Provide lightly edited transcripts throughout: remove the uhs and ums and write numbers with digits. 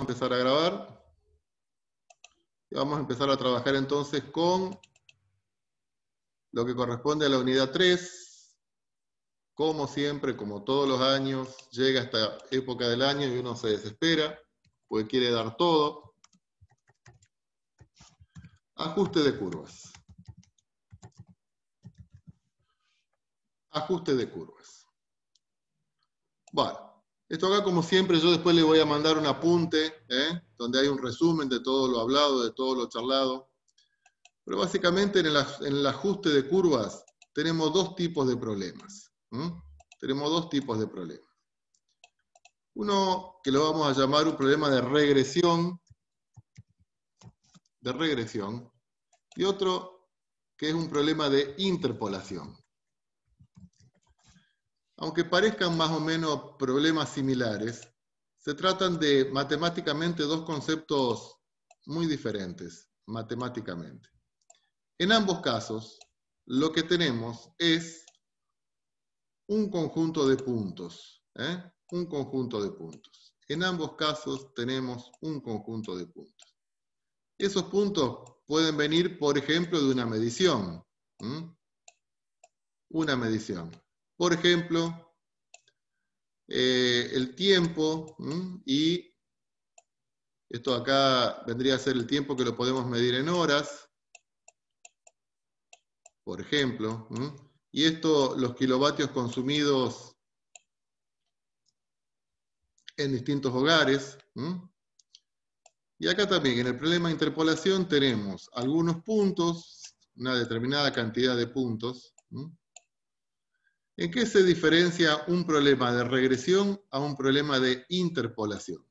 empezar a grabar. Y vamos a empezar a trabajar entonces con lo que corresponde a la unidad 3. Como siempre, como todos los años, llega esta época del año y uno se desespera, porque quiere dar todo. Ajuste de curvas. Ajuste de curvas. Bueno, esto acá como siempre yo después le voy a mandar un apunte, donde hay un resumen de todo lo hablado, de todo lo charlado. Pero básicamente en el ajuste de curvas tenemos dos tipos de problemas. Tenemos dos tipos de problemas. Uno que lo vamos a llamar un problema de regresión, y otro que es un problema de interpolación. Aunque parezcan más o menos problemas similares, se tratan de matemáticamente dos conceptos muy diferentes, matemáticamente. En ambos casos, lo que tenemos es un conjunto de puntos, un conjunto de puntos. En ambos casos tenemos un conjunto de puntos. Esos puntos pueden venir, por ejemplo, de una medición. Una medición. Por ejemplo, el tiempo, y esto acá vendría a ser el tiempo que lo podemos medir en horas, por ejemplo, y esto, los kilovatios consumidos en distintos hogares. Y acá también, en el problema de interpolación, tenemos algunos puntos, una determinada cantidad de puntos. ¿En qué se diferencia un problema de regresión a un problema de interpolación?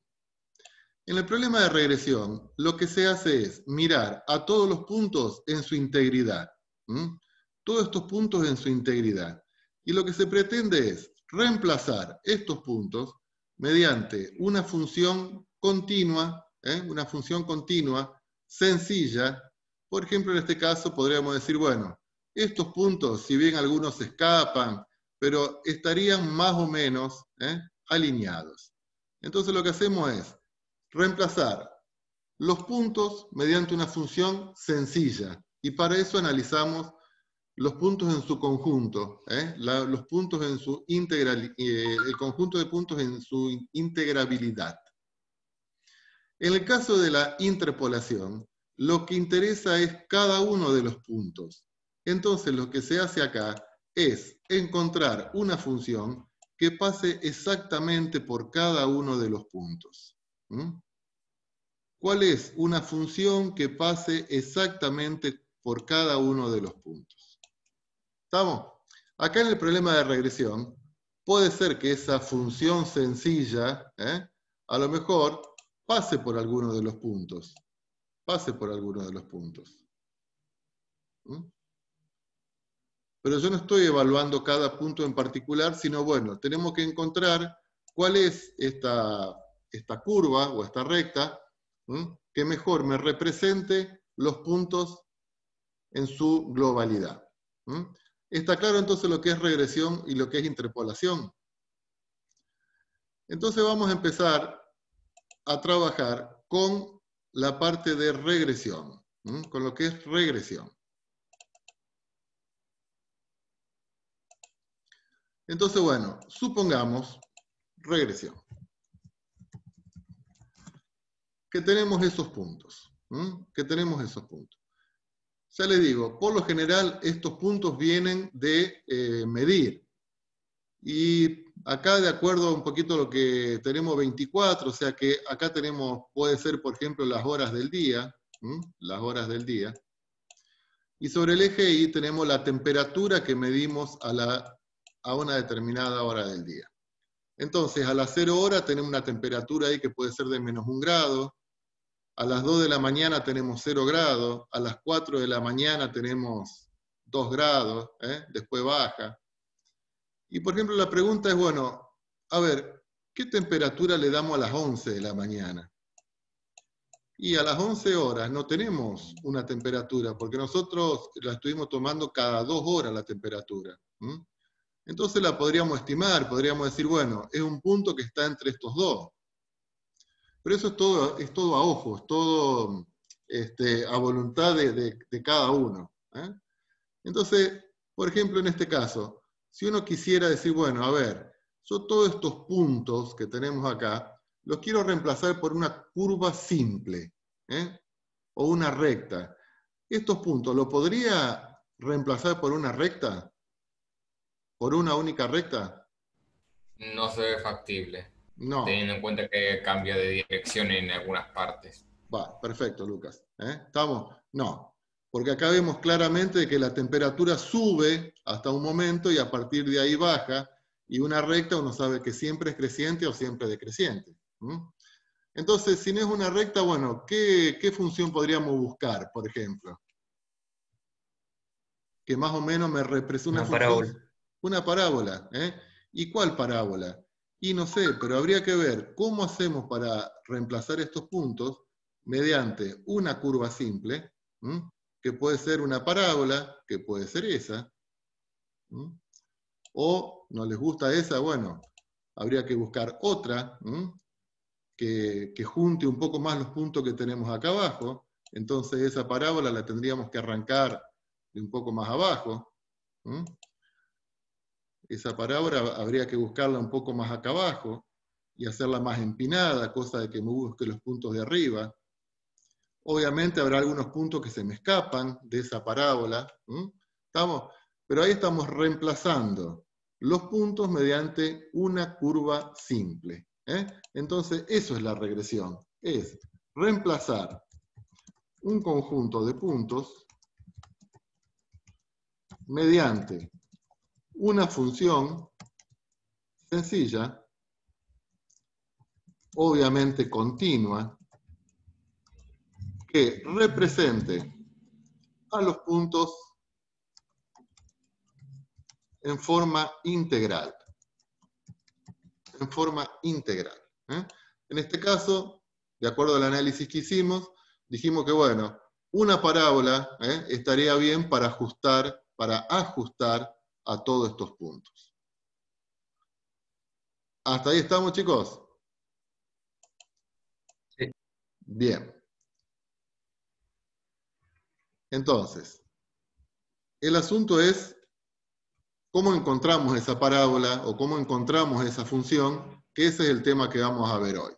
En el problema de regresión, lo que se hace es mirar a todos los puntos en su integridad. Todos estos puntos en su integridad. Y lo que se pretende es reemplazar estos puntos mediante una función continua, sencilla. Por ejemplo, en este caso podríamos decir, bueno, estos puntos, si bien algunos se escapan, pero estarían más o menos alineados. Entonces lo que hacemos es reemplazar los puntos mediante una función sencilla. Y para eso analizamos los puntos en su conjunto, los puntos en su el conjunto de puntos en su integrabilidad. En el caso de la interpolación, lo que interesa es cada uno de los puntos. Entonces lo que se hace acá es encontrar una función que pase exactamente por cada uno de los puntos. ¿Cuál es una función que pase exactamente por cada uno de los puntos? ¿Estamos? Acá en el problema de regresión, puede ser que esa función sencilla, a lo mejor, pase por alguno de los puntos. Pase por alguno de los puntos. Pero yo no estoy evaluando cada punto en particular, sino, bueno, tenemos que encontrar cuál es esta curva o esta recta que mejor me represente los puntos en su globalidad. ¿Está claro entonces lo que es regresión y lo que es interpolación? Entonces vamos a empezar a trabajar con la parte de regresión, con lo que es regresión. Entonces, bueno, supongamos regresión. Que tenemos esos puntos. Ya les digo, por lo general estos puntos vienen de medir. Y acá, de acuerdo a un poquito a lo que tenemos 24, o sea que acá tenemos, puede ser, por ejemplo, las horas del día. Las horas del día. Y sobre el eje Y tenemos la temperatura que medimos a una determinada hora del día. Entonces, a las 0 horas tenemos una temperatura ahí que puede ser de -1 grado. A las 2 de la mañana tenemos 0 grados. A las 4 de la mañana tenemos 2 grados. Después baja. Y, por ejemplo, la pregunta es, bueno, a ver, ¿qué temperatura le damos a las 11 de la mañana? Y a las 11 horas no tenemos una temperatura, porque nosotros la estuvimos tomando cada 2 horas la temperatura. Entonces la podríamos estimar, podríamos decir, bueno, es un punto que está entre estos dos. Pero eso es todo a ojo, es todo a voluntad de cada uno. Entonces, por ejemplo, en este caso, si uno quisiera decir, bueno, a ver, yo todos estos puntos que tenemos acá, los quiero reemplazar por una curva simple, o una recta. Estos puntos, ¿lo podría reemplazar por una recta? ¿Por una única recta? No se ve factible, No. teniendo en cuenta que cambia de dirección en algunas partes. Va, perfecto, Lucas. ¿Estamos? No. Porque acá vemos claramente que la temperatura sube hasta un momento y a partir de ahí baja, y una recta uno sabe que siempre es creciente o siempre decreciente. Entonces, si no es una recta, bueno, ¿qué función podríamos buscar, por ejemplo? Que más o menos me representa una Una función, parábola. una parábola. ¿Y cuál parábola? Y no sé, pero habría que ver cómo hacemos para reemplazar estos puntos mediante una curva simple, que puede ser una parábola, que puede ser esa, o no les gusta esa, bueno, habría que buscar otra, que junte un poco más los puntos que tenemos acá abajo. Entonces esa parábola la tendríamos que arrancar de un poco más abajo. Esa parábola habría que buscarla un poco más acá abajo y hacerla más empinada, cosa de que me busque los puntos de arriba. Obviamente habrá algunos puntos que se me escapan de esa parábola. ¿Estamos? Pero ahí estamos reemplazando los puntos mediante una curva simple. Entonces, eso es la regresión. Es reemplazar un conjunto de puntos mediante una función sencilla, obviamente continua, que represente a los puntos en forma integral. En forma integral. En este caso, de acuerdo al análisis que hicimos, dijimos que, bueno, una parábola estaría bien para ajustar a todos estos puntos. ¿Hasta ahí estamos, chicos? Sí. Bien. Entonces, el asunto es cómo encontramos esa parábola o cómo encontramos esa función, que ese es el tema que vamos a ver hoy.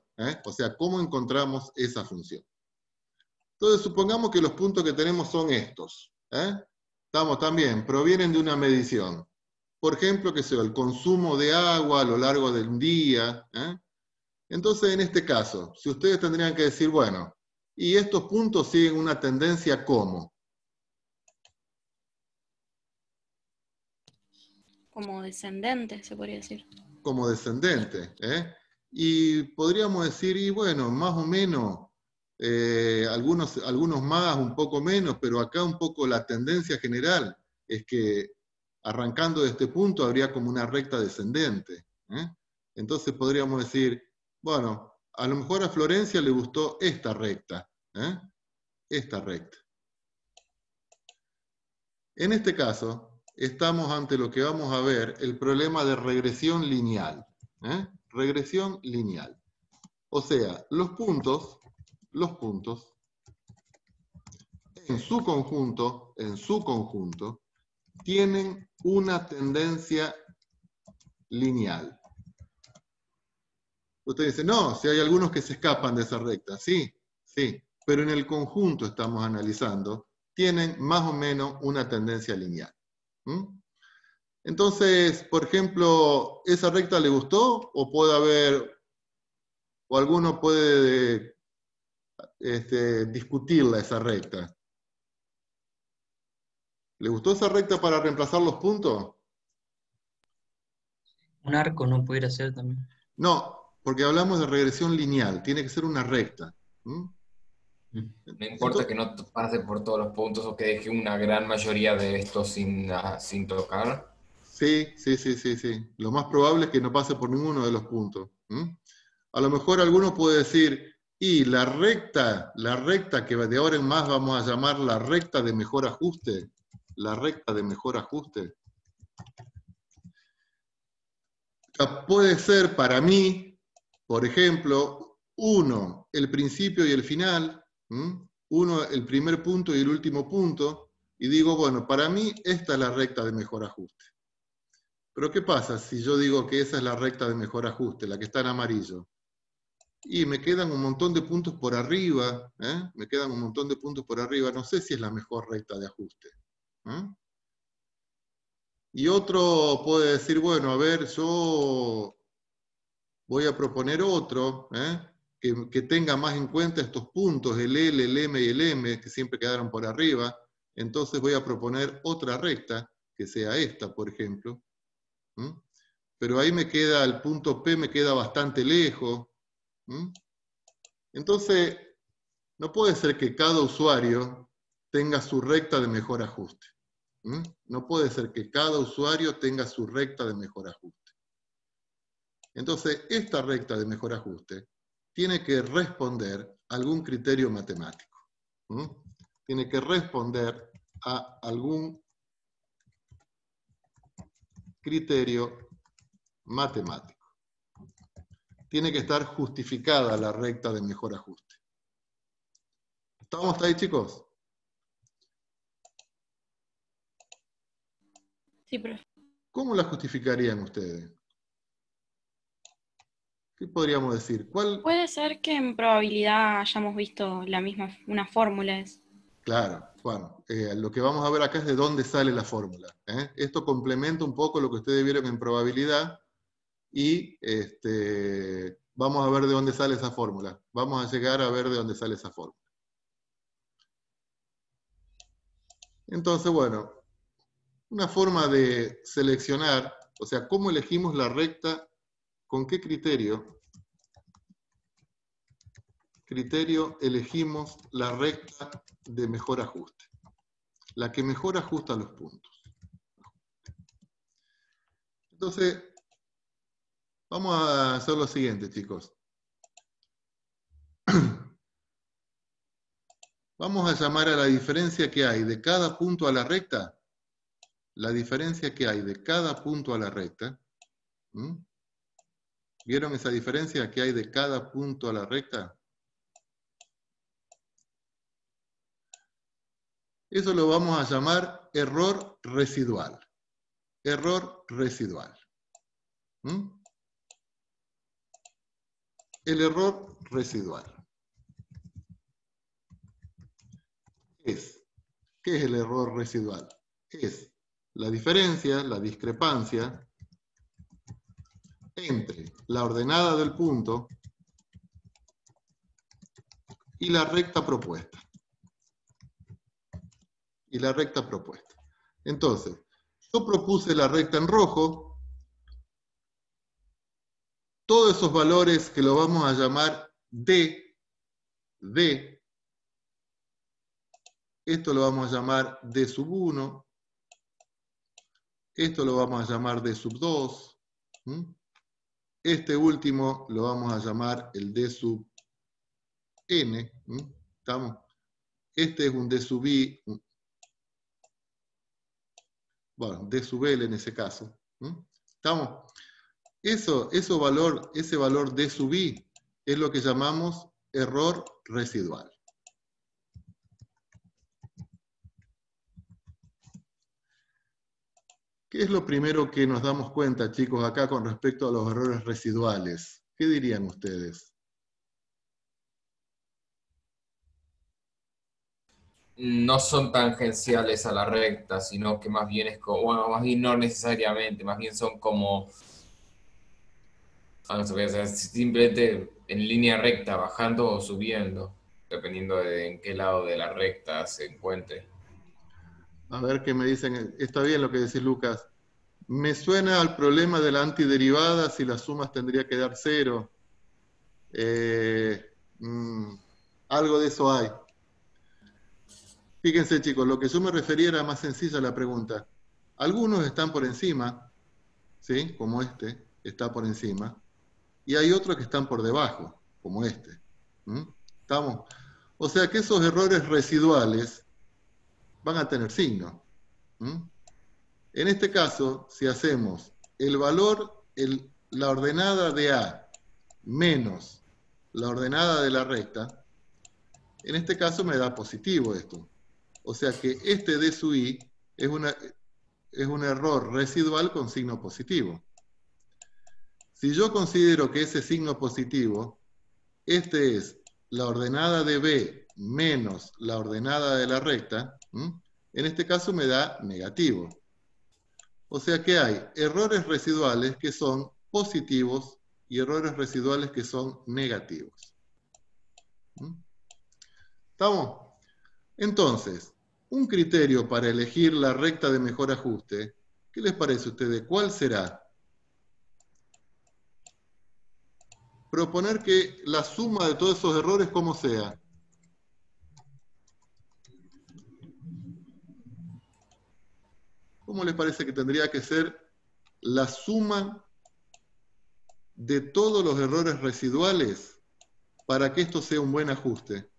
O sea, cómo encontramos esa función. Entonces, supongamos que los puntos que tenemos son estos. Estamos también, provienen de una medición. Por ejemplo, que sea el consumo de agua a lo largo de un día. Entonces, en este caso, si ustedes tendrían que decir, bueno, y estos puntos siguen una tendencia ¿cómo? Como descendente, se podría decir. Como descendente. Y podríamos decir, y bueno, más o menos, algunos más, un poco menos, pero acá un poco la tendencia general es que arrancando de este punto habría como una recta descendente. Entonces podríamos decir, bueno, a lo mejor a Florencia le gustó esta recta. Esta recta. En este caso, estamos ante lo que vamos a ver, el problema de regresión lineal. Regresión lineal. O sea, los puntos, en su conjunto, tienen una tendencia lineal. Usted dice, no, si hay algunos que se escapan de esa recta. Sí, sí, pero en el conjunto estamos analizando, tienen más o menos una tendencia lineal. Entonces, por ejemplo, ¿esa recta le gustó? ¿O puede haber, o alguno puede discutirla esa recta? ¿Le gustó esa recta para reemplazar los puntos? Un arco no pudiera ser también. No, porque hablamos de regresión lineal, tiene que ser una recta. No importa Entonces, que no pase por todos los puntos o que deje una gran mayoría de estos sin tocar. sí, sí, sí, sí, sí. Lo más probable es que no pase por ninguno de los puntos. A lo mejor alguno puede decir, y la recta que de ahora en más vamos a llamar la recta de mejor ajuste, la recta de mejor ajuste, puede ser para mí, por ejemplo, 1 el principio y el final, 1 el primer punto y el último punto, y digo, bueno, para mí esta es la recta de mejor ajuste. Pero ¿qué pasa si yo digo que esa es la recta de mejor ajuste, la que está en amarillo? Y me quedan un montón de puntos por arriba, me quedan un montón de puntos por arriba, no sé si es la mejor recta de ajuste. Y otro puede decir, bueno, a ver, yo voy a proponer otro, que tenga más en cuenta estos puntos, el L, el M y el M, que siempre quedaron por arriba. Entonces voy a proponer otra recta, que sea esta, por ejemplo. Pero ahí me queda, el punto P me queda bastante lejos. Entonces, no puede ser que cada usuario tenga su recta de mejor ajuste. No puede ser que cada usuario tenga su recta de mejor ajuste. Entonces, esta recta de mejor ajuste tiene que responder a algún criterio matemático. Tiene que responder a algún criterio matemático. Tiene que estar justificada la recta de mejor ajuste. ¿Estamos hasta ahí, chicos? Sí, profe. ¿Cómo la justificarían ustedes? ¿Qué podríamos decir? ¿Cuál? Puede ser que en probabilidad hayamos visto la misma, una fórmula. Claro, bueno, lo que vamos a ver acá es de dónde sale la fórmula. Esto complementa un poco lo que ustedes vieron en probabilidad y vamos a ver de dónde sale esa fórmula. Vamos a llegar a ver de dónde sale esa fórmula. Entonces, bueno, una forma de seleccionar, o sea, cómo elegimos la recta, con qué criterio elegimos la recta de mejor ajuste. La que mejor ajusta los puntos. Entonces, vamos a hacer lo siguiente, chicos. Vamos a llamar a la diferencia que hay de cada punto a la recta. La diferencia que hay de cada punto a la recta. ¿Vieron esa diferencia que hay de cada punto a la recta? Eso lo vamos a llamar error residual. Error residual. El error residual. ¿Qué es el error residual? Es la diferencia, la discrepancia entre la ordenada del punto y la recta propuesta. Y la recta propuesta. Entonces, yo propuse la recta en rojo. Todos esos valores que lo vamos a llamar D, esto lo vamos a llamar D sub 1, esto lo vamos a llamar D sub 2, este último lo vamos a llamar el D sub N, ¿estamos? Este es un D sub I, bueno, D sub L en ese caso, ¿estamos? Ese valor D sub I es lo que llamamos error residual. ¿Qué es lo primero que nos damos cuenta, chicos, acá con respecto a los errores residuales? ¿Qué dirían ustedes? No son tangenciales a la recta, sino que más bien es como, bueno, más bien no necesariamente, más bien son como, no sé, simplemente en línea recta, bajando o subiendo, dependiendo de en qué lado de la recta se encuentre. A ver qué me dicen. Está bien lo que decís, Lucas. Me suena al problema de la antiderivada, si las sumas tendría que dar 0. Algo de eso hay. Fíjense, chicos, lo que yo me refería era más sencilla la pregunta. Algunos están por encima, ¿sí? Como este, está por encima. Y hay otros que están por debajo, como este. ¿Estamos? O sea que esos errores residuales van a tener signo. En este caso, si hacemos el valor, la ordenada de A menos la ordenada de la recta, en este caso me da positivo esto. O sea que este D sub I es un error residual con signo positivo. Si yo considero que ese signo positivo, este es la ordenada de B menos la ordenada de la recta, en este caso me da negativo. O sea que hay errores residuales que son positivos y errores residuales que son negativos. ¿Estamos? Entonces, un criterio para elegir la recta de mejor ajuste, ¿qué les parece a ustedes? ¿Cuál será? Proponer que la suma de todos esos errores, ¿cómo sea? ¿Cómo les parece que tendría que ser la suma de todos los errores residuales para que esto sea un buen ajuste?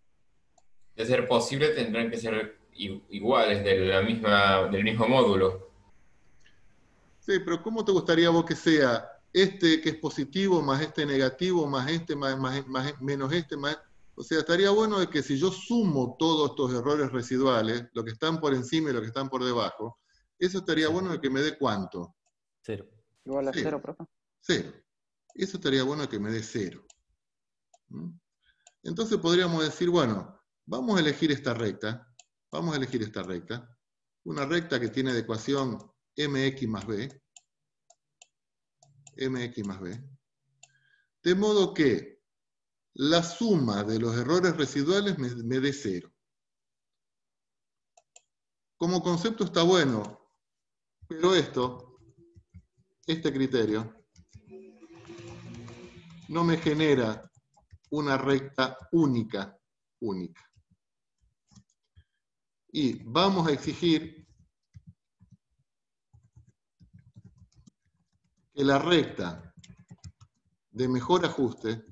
De ser posible, tendrán que ser iguales del mismo módulo. Sí, pero ¿cómo te gustaría a vos que sea este que es positivo más este negativo más este menos este más? O sea, estaría bueno de que si yo sumo todos estos errores residuales, lo que están por encima y lo que están por debajo, eso estaría bueno de que me dé ¿cuánto? 0. Igual a Cero. 0, profe. 0. Eso estaría bueno que me dé 0. Entonces podríamos decir, bueno, vamos a elegir esta recta. Vamos a elegir esta recta. Una recta que tiene de ecuación mx más b. Mx más b. De modo que la suma de los errores residuales me dé 0. Como concepto está bueno, pero este criterio, no me genera una recta única. Y vamos a exigir que la recta de mejor ajuste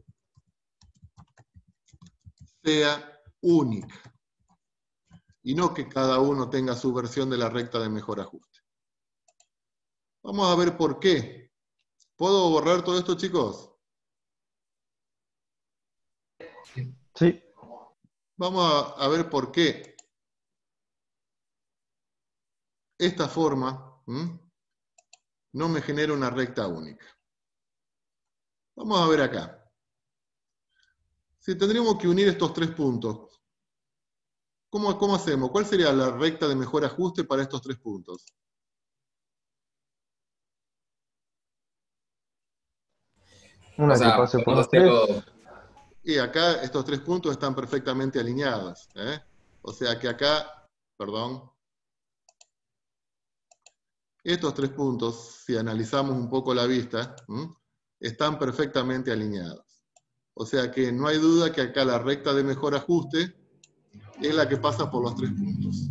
sea única. Y no que cada uno tenga su versión de la recta de mejor ajuste. Vamos a ver por qué. ¿Puedo borrar todo esto, chicos? Sí. Vamos a ver por qué esta forma no me genera una recta única. Vamos a ver acá. Si tendríamos que unir estos tres puntos, ¿cómo hacemos? ¿Cuál sería la recta de mejor ajuste para estos tres puntos? Una O que sea, pase por podemos los tres. hacerlo. Y acá estos tres puntos están perfectamente alineados. O sea que acá, perdón, estos tres puntos, si analizamos un poco la vista, están perfectamente alineados. O sea que no hay duda que acá la recta de mejor ajuste es la que pasa por los tres puntos.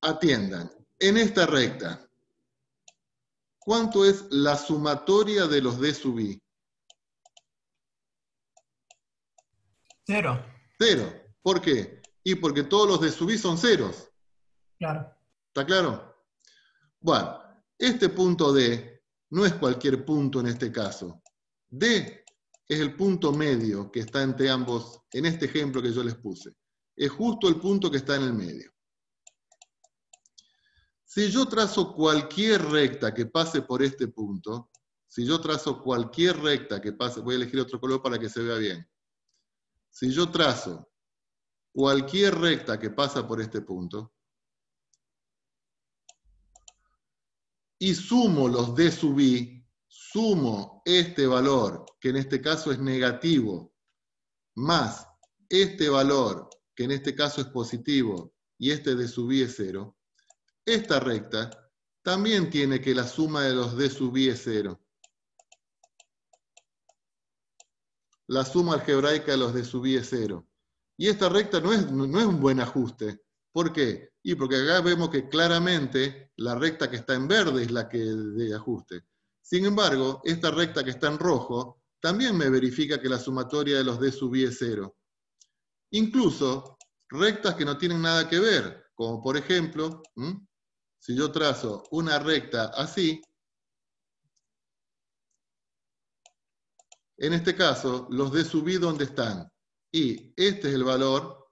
Atiendan, en esta recta, ¿cuánto es la sumatoria de los D sub I? 0. 0. ¿Por qué? Y porque todos los D sub I son ceros. Claro. ¿Está claro? Bueno, este punto D no es cualquier punto en este caso. D es el punto medio que está entre ambos, en este ejemplo que yo les puse. Es justo el punto que está en el medio. Si yo trazo cualquier recta que pase por este punto, si yo trazo cualquier recta que pase, voy a elegir otro color para que se vea bien. Si yo trazo cualquier recta que pasa por este punto, y sumo los D sub I, sumo este valor, que en este caso es negativo, más este valor, que en este caso es positivo, y este D sub I es 0, esta recta también tiene que la suma de los D sub I es 0. La suma algebraica de los D sub I es 0. Y esta recta no es un buen ajuste. ¿Por qué? Y porque acá vemos que claramente la recta que está en verde es la que de ajuste. Sin embargo, esta recta que está en rojo también me verifica que la sumatoria de los D sub I es 0. Incluso rectas que no tienen nada que ver, como por ejemplo, si yo trazo una recta así, En este caso, los d sub i, ¿dónde están? Y este es el valor,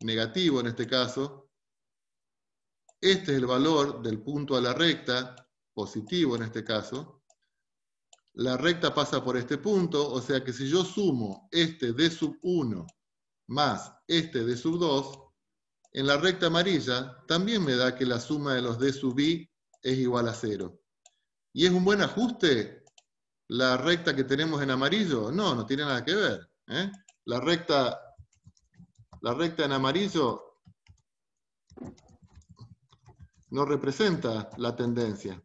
negativo en este caso. Este es el valor del punto a la recta, positivo en este caso. La recta pasa por este punto, o sea que si yo sumo este d sub 1 más este d sub 2, en la recta amarilla también me da que la suma de los d sub i es igual a 0. ¿Y es un buen ajuste la recta que tenemos en amarillo? No, no tiene nada que ver. La recta en amarillo no representa la tendencia.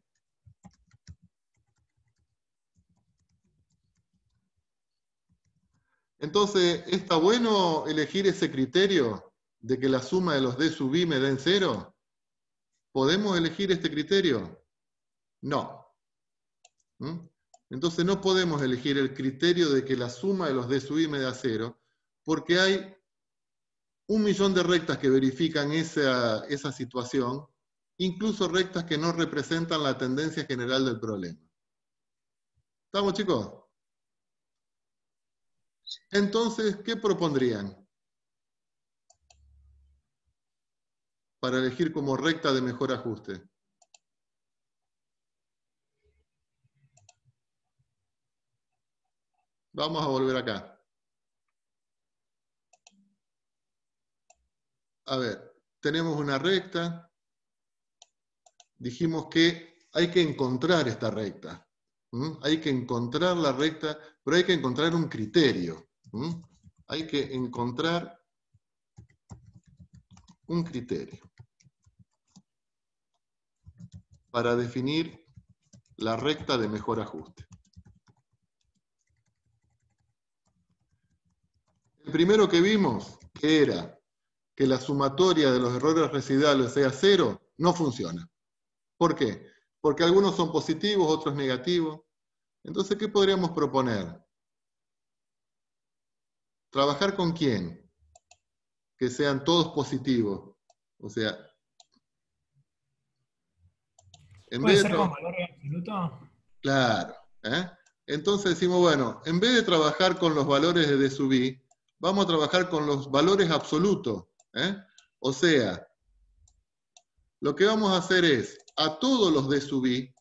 Entonces, ¿está bueno elegir ese criterio de que la suma de los d sub i me den 0? ¿Podemos elegir este criterio? No. Entonces no podemos elegir el criterio de que la suma de los d sub i me da 0, porque hay 1.000.000 de rectas que verifican esa situación, incluso rectas que no representan la tendencia general del problema. ¿Estamos, chicos? Entonces, ¿qué propondrían para elegir como recta de mejor ajuste? Vamos a volver acá. A ver, tenemos una recta. Dijimos que hay que encontrar esta recta. Hay que encontrar la recta, pero hay que encontrar un criterio. Hay que encontrar un criterio para definir la recta de mejor ajuste. El primero que vimos, que era que la sumatoria de los errores residuales sea 0, no funciona. ¿Por qué? Porque algunos son positivos, otros negativos. Entonces, ¿qué podríamos proponer? ¿Trabajar con quién? Que sean todos positivos. O sea, en ¿Puede vez de ser con valor absoluto? Claro. Entonces decimos, bueno, en vez de trabajar con los valores de d sub i, vamos a trabajar con los valores absolutos. O sea, lo que vamos a hacer es, a todos los d sub i,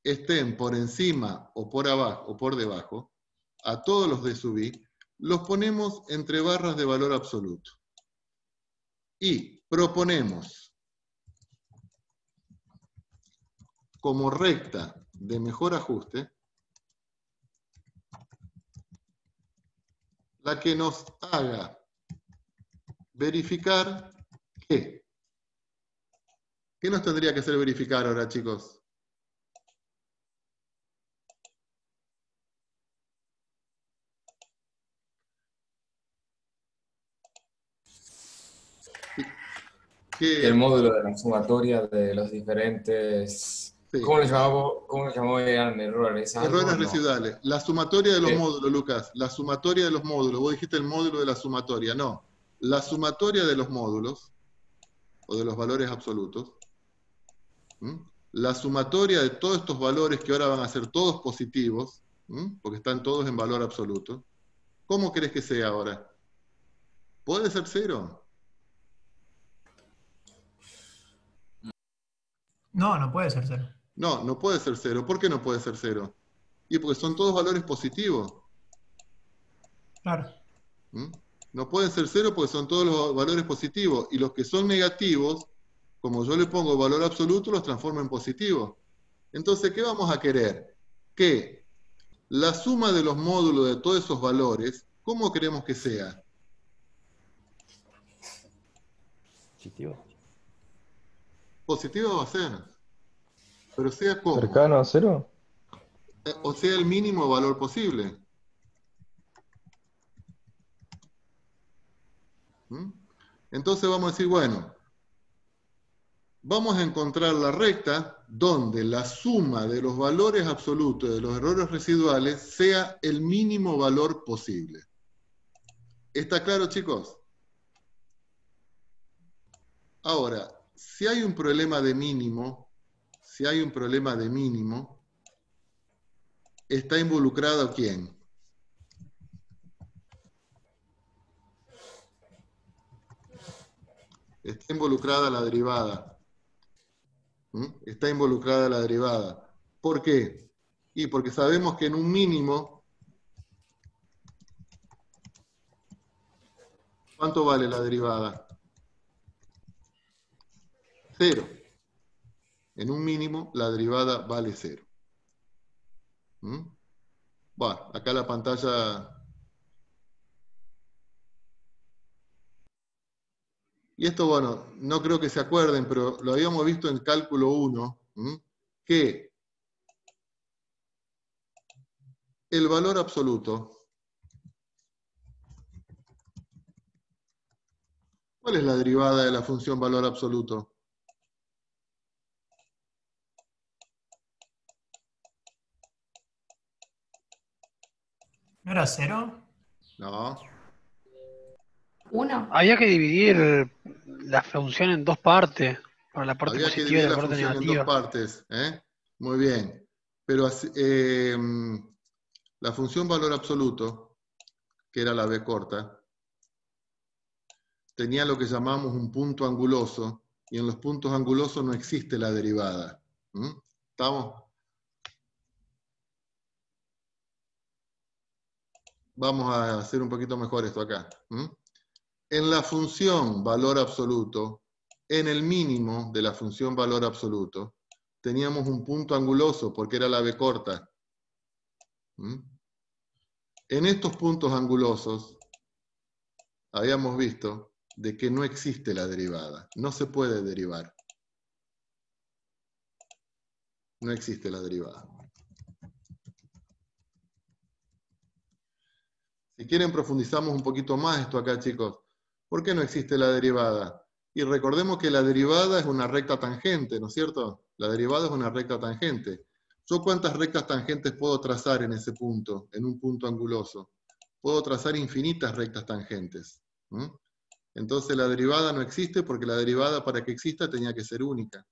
estén por encima o por abajo o por debajo, a todos los d sub i, los ponemos entre barras de valor absoluto. Y proponemos como recta de mejor ajuste la que nos haga verificar ¿qué? ¿Qué nos tendría que hacer verificar ahora, chicos? Que el módulo de la sumatoria de los diferentes... Sí. ¿Cómo lo llamaban errores? Errores residuales. La sumatoria de los módulos, Lucas. La sumatoria de los módulos. Vos dijiste el módulo de la sumatoria. No. La sumatoria de los módulos, o de los valores absolutos. La sumatoria de todos estos valores que ahora van a ser todos positivos, porque están todos en valor absoluto. ¿Cómo querés que sea ahora? ¿Puede ser 0? No, no puede ser 0. No, no puede ser 0. ¿Por qué no puede ser 0? Y porque son todos valores positivos. Claro. No pueden ser 0 porque son todos los valores positivos. Y los que son negativos, como yo le pongo valor absoluto, los transformo en positivos. Entonces, ¿qué vamos a querer? Que la suma de los módulos de todos esos valores, ¿cómo queremos que sea? Positivo. Positiva va a ser. Pero sea ¿cómo? ¿Cercano a 0? O sea, el mínimo valor posible. Entonces vamos a decir, bueno, vamos a encontrar la recta donde la suma de los valores absolutos de los errores residuales sea el mínimo valor posible. ¿Está claro, chicos? Ahora, si hay un problema de mínimo, ¿está involucrado quién? Está involucrada la derivada. Está involucrada la derivada. ¿Por qué? Y porque sabemos que en un mínimo, ¿cuánto vale la derivada? 0. En un mínimo, la derivada vale 0. Bueno, acá la pantalla... Y esto, bueno, no creo que se acuerden, pero lo habíamos visto en cálculo 1, que el valor absoluto, ¿cuál es la derivada de la función valor absoluto? ¿No era 0? No. 1. Había que dividir la función en dos partes, para la parte Había que positiva y dividir la la parte función en dos negativa. partes. Muy bien. Pero la función valor absoluto, que era la b corta, tenía lo que llamamos un punto anguloso, y en los puntos angulosos no existe la derivada. ¿Estamos? Vamos a hacer un poquito mejor esto acá. En la función valor absoluto, en el mínimo de la función valor absoluto, teníamos un punto anguloso porque era la b corta. En estos puntos angulosos habíamos visto de que no existe la derivada. No se puede derivar. No existe la derivada. Si quieren profundizamos un poquito más esto acá, chicos. ¿Por qué no existe la derivada? Y recordemos que la derivada es una recta tangente, ¿no es cierto? La derivada es una recta tangente. ¿Yo cuántas rectas tangentes puedo trazar en ese punto, en un punto anguloso? Puedo trazar infinitas rectas tangentes. Entonces la derivada no existe porque la derivada para que exista tenía que ser única.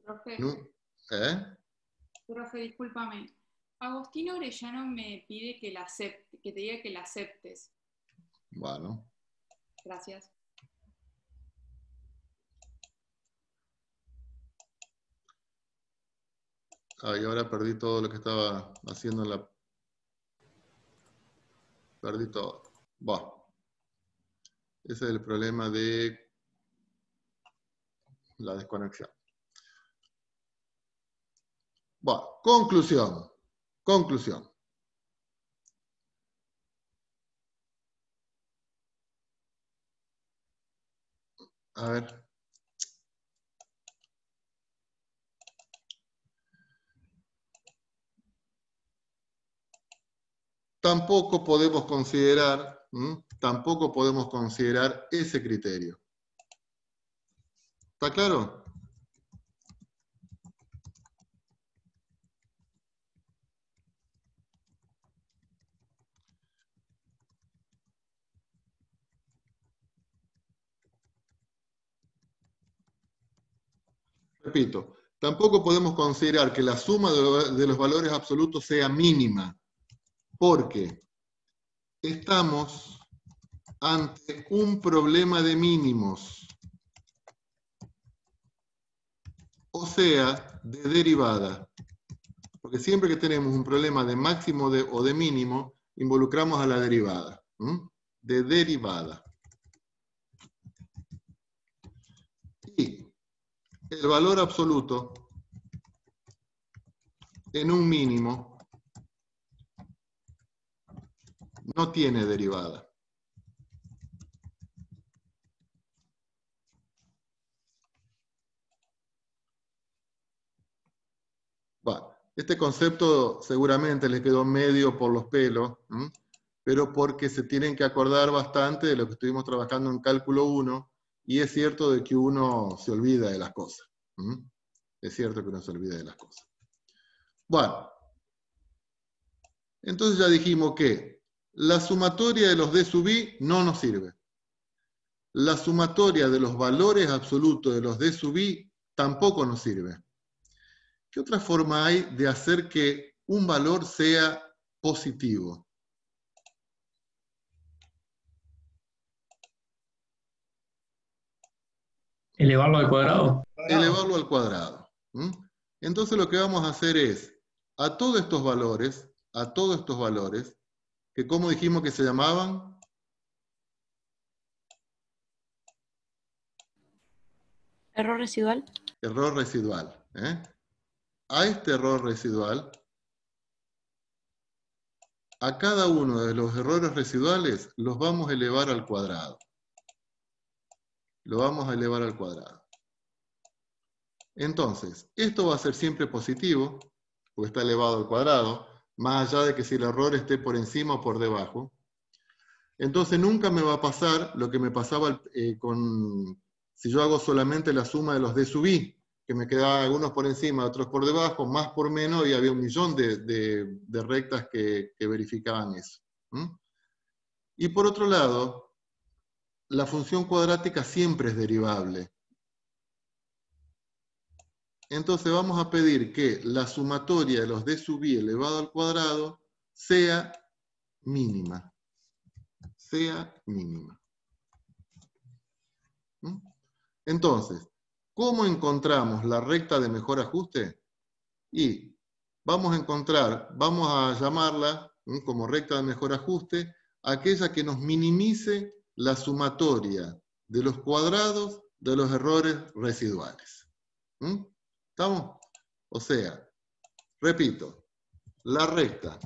Profe, ¿Eh? discúlpame. Agostino Orellano me pide que te diga que la aceptes. Bueno. Gracias. Y ahora perdí todo lo que estaba haciendo en la... Perdí todo. Bueno. Ese es el problema de la desconexión. Bueno, conclusión. Conclusión. A ver. Tampoco podemos considerar ese criterio. ¿Está claro? Repito, tampoco podemos considerar que la suma de los valores absolutos sea mínima, porque estamos ante un problema de mínimos, o sea, de derivada. Porque siempre que tenemos un problema de máximo o de mínimo, involucramos a la derivada. De derivada. Y el valor absoluto en un mínimo no tiene derivada. Bueno, este concepto seguramente les quedó medio por los pelos, pero porque se tienen que acordar bastante de lo que estuvimos trabajando en cálculo 1, y es cierto de que uno se olvida de las cosas. Es cierto que uno se olvida de las cosas. Bueno, entonces ya dijimos que la sumatoria de los d sub i no nos sirve. La sumatoria de los valores absolutos de los d sub i tampoco nos sirve. ¿Qué otra forma hay de hacer que un valor sea positivo? Elevarlo al cuadrado. Elevarlo al cuadrado. Entonces lo que vamos a hacer es, a todos estos valores, que como dijimos que se llamaban, Error residual. error residual. A este error residual, a cada uno de los errores residuales los vamos a elevar al cuadrado. Lo vamos a elevar al cuadrado. Entonces, esto va a ser siempre positivo, porque está elevado al cuadrado, más allá de que si el error esté por encima o por debajo. Entonces nunca me va a pasar lo que me pasaba si yo hago solamente la suma de los D sub I, que me quedaban algunos por encima, otros por debajo, más por menos, y había un millón de rectas que verificaban eso. Y por otro lado, la función cuadrática siempre es derivable. Entonces vamos a pedir que la sumatoria de los D sub I elevado al cuadrado sea mínima. Sea mínima. Entonces, ¿cómo encontramos la recta de mejor ajuste? Y vamos a llamarla como recta de mejor ajuste, aquella que nos minimice la sumatoria de los cuadrados de los errores residuales. ¿Estamos? O sea, repito, la recta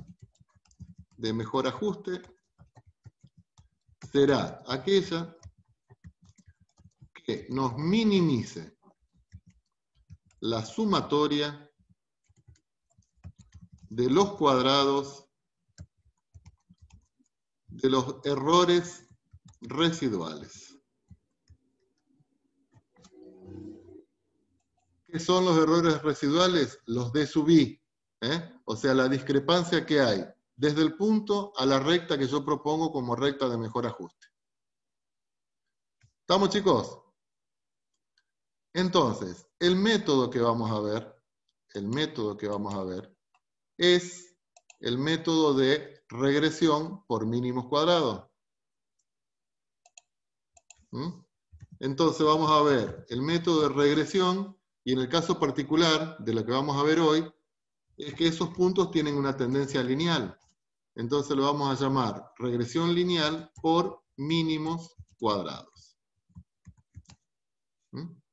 de mejor ajuste será aquella que nos minimice la sumatoria de los cuadrados de los errores residuales. ¿Qué son los errores residuales? Los D sub I, o sea, la discrepancia que hay desde el punto a la recta que yo propongo como recta de mejor ajuste. ¿Estamos, chicos? Entonces, el método que vamos a ver es el método de regresión por mínimos cuadrados. Entonces vamos a ver el método de regresión, y en el caso particular de lo que vamos a ver hoy, es que esos puntos tienen una tendencia lineal. Entonces lo vamos a llamar regresión lineal por mínimos cuadrados.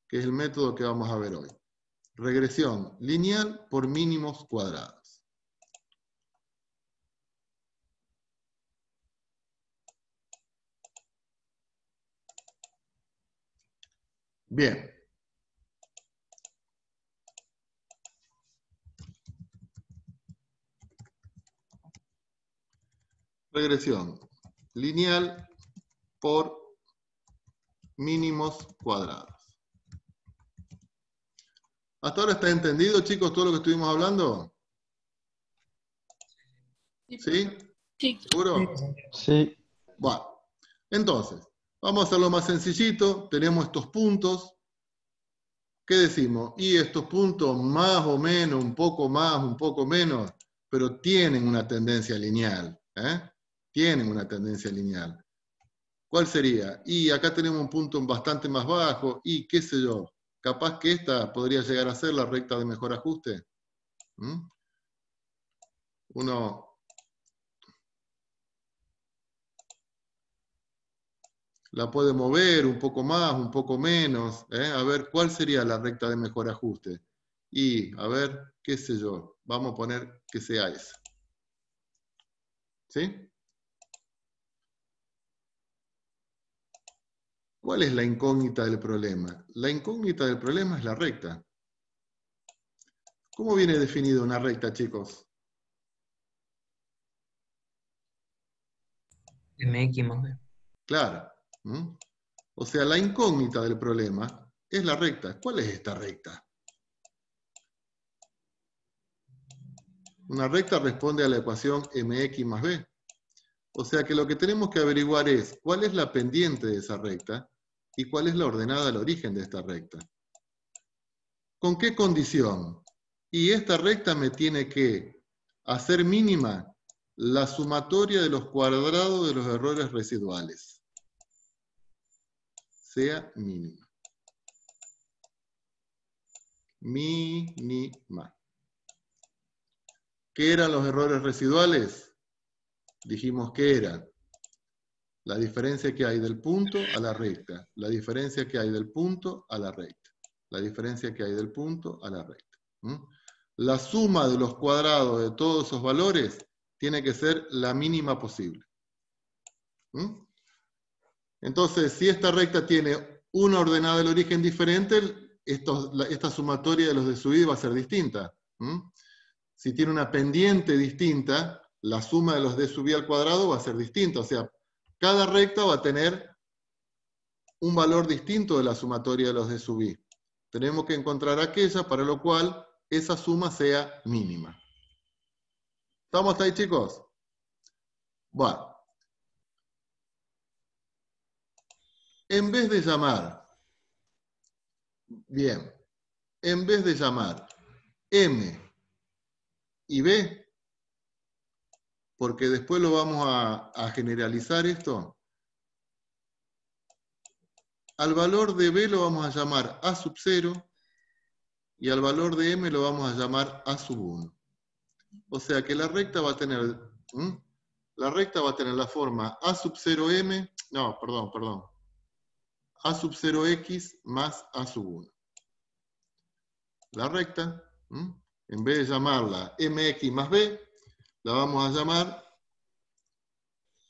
Que es el método que vamos a ver hoy. Regresión lineal por mínimos cuadrados. Bien. Regresión lineal por mínimos cuadrados. ¿Hasta ahora está entendido, chicos, todo lo que estuvimos hablando? ¿Sí? Sí. ¿Seguro? Sí. Bueno, entonces, vamos a hacerlo más sencillito. Tenemos estos puntos. ¿Qué decimos? Y estos puntos más o menos, un poco más, un poco menos, pero tienen una tendencia lineal. Tienen una tendencia lineal. ¿Cuál sería? Y acá tenemos un punto bastante más bajo, y qué sé yo, capaz que esta podría llegar a ser la recta de mejor ajuste. Uno la puede mover un poco más, un poco menos, a ver cuál sería la recta de mejor ajuste. Y a ver, qué sé yo, vamos a poner que sea esa. ¿Sí? ¿Cuál es la incógnita del problema? La incógnita del problema es la recta. ¿Cómo viene definida una recta, chicos? MX más B. Claro. O sea, la incógnita del problema es la recta. ¿Cuál es esta recta? Una recta responde a la ecuación mx más b. O sea que lo que tenemos que averiguar es cuál es la pendiente de esa recta y cuál es la ordenada al origen de esta recta. ¿Con qué condición? Y esta recta me tiene que hacer mínima la sumatoria de los cuadrados de los errores residuales. Sea mínima. Mínima. ¿Qué eran los errores residuales? Dijimos que eran la diferencia que hay del punto a la recta, la diferencia que hay del punto a la recta, la diferencia que hay del punto a la recta. La suma de los cuadrados de todos esos valores tiene que ser la mínima posible. Entonces, si esta recta tiene una ordenada del origen diferente, esta sumatoria de los de su i va a ser distinta. Si tiene una pendiente distinta, la suma de los de sub i al cuadrado va a ser distinta. O sea, cada recta va a tener un valor distinto de la sumatoria de los de sub i. Tenemos que encontrar aquella para lo cual esa suma sea mínima. ¿Estamos ahí, chicos? Bueno. En vez de llamar, bien, en vez de llamar M y B, porque después lo vamos a generalizar esto, al valor de B lo vamos a llamar A sub 0 y al valor de M lo vamos a llamar A sub 1. O sea que la recta va a tener, la forma A sub 0M, no, perdón. A sub 0x más A sub 1. La recta, en vez de llamarla mx más b, la vamos a llamar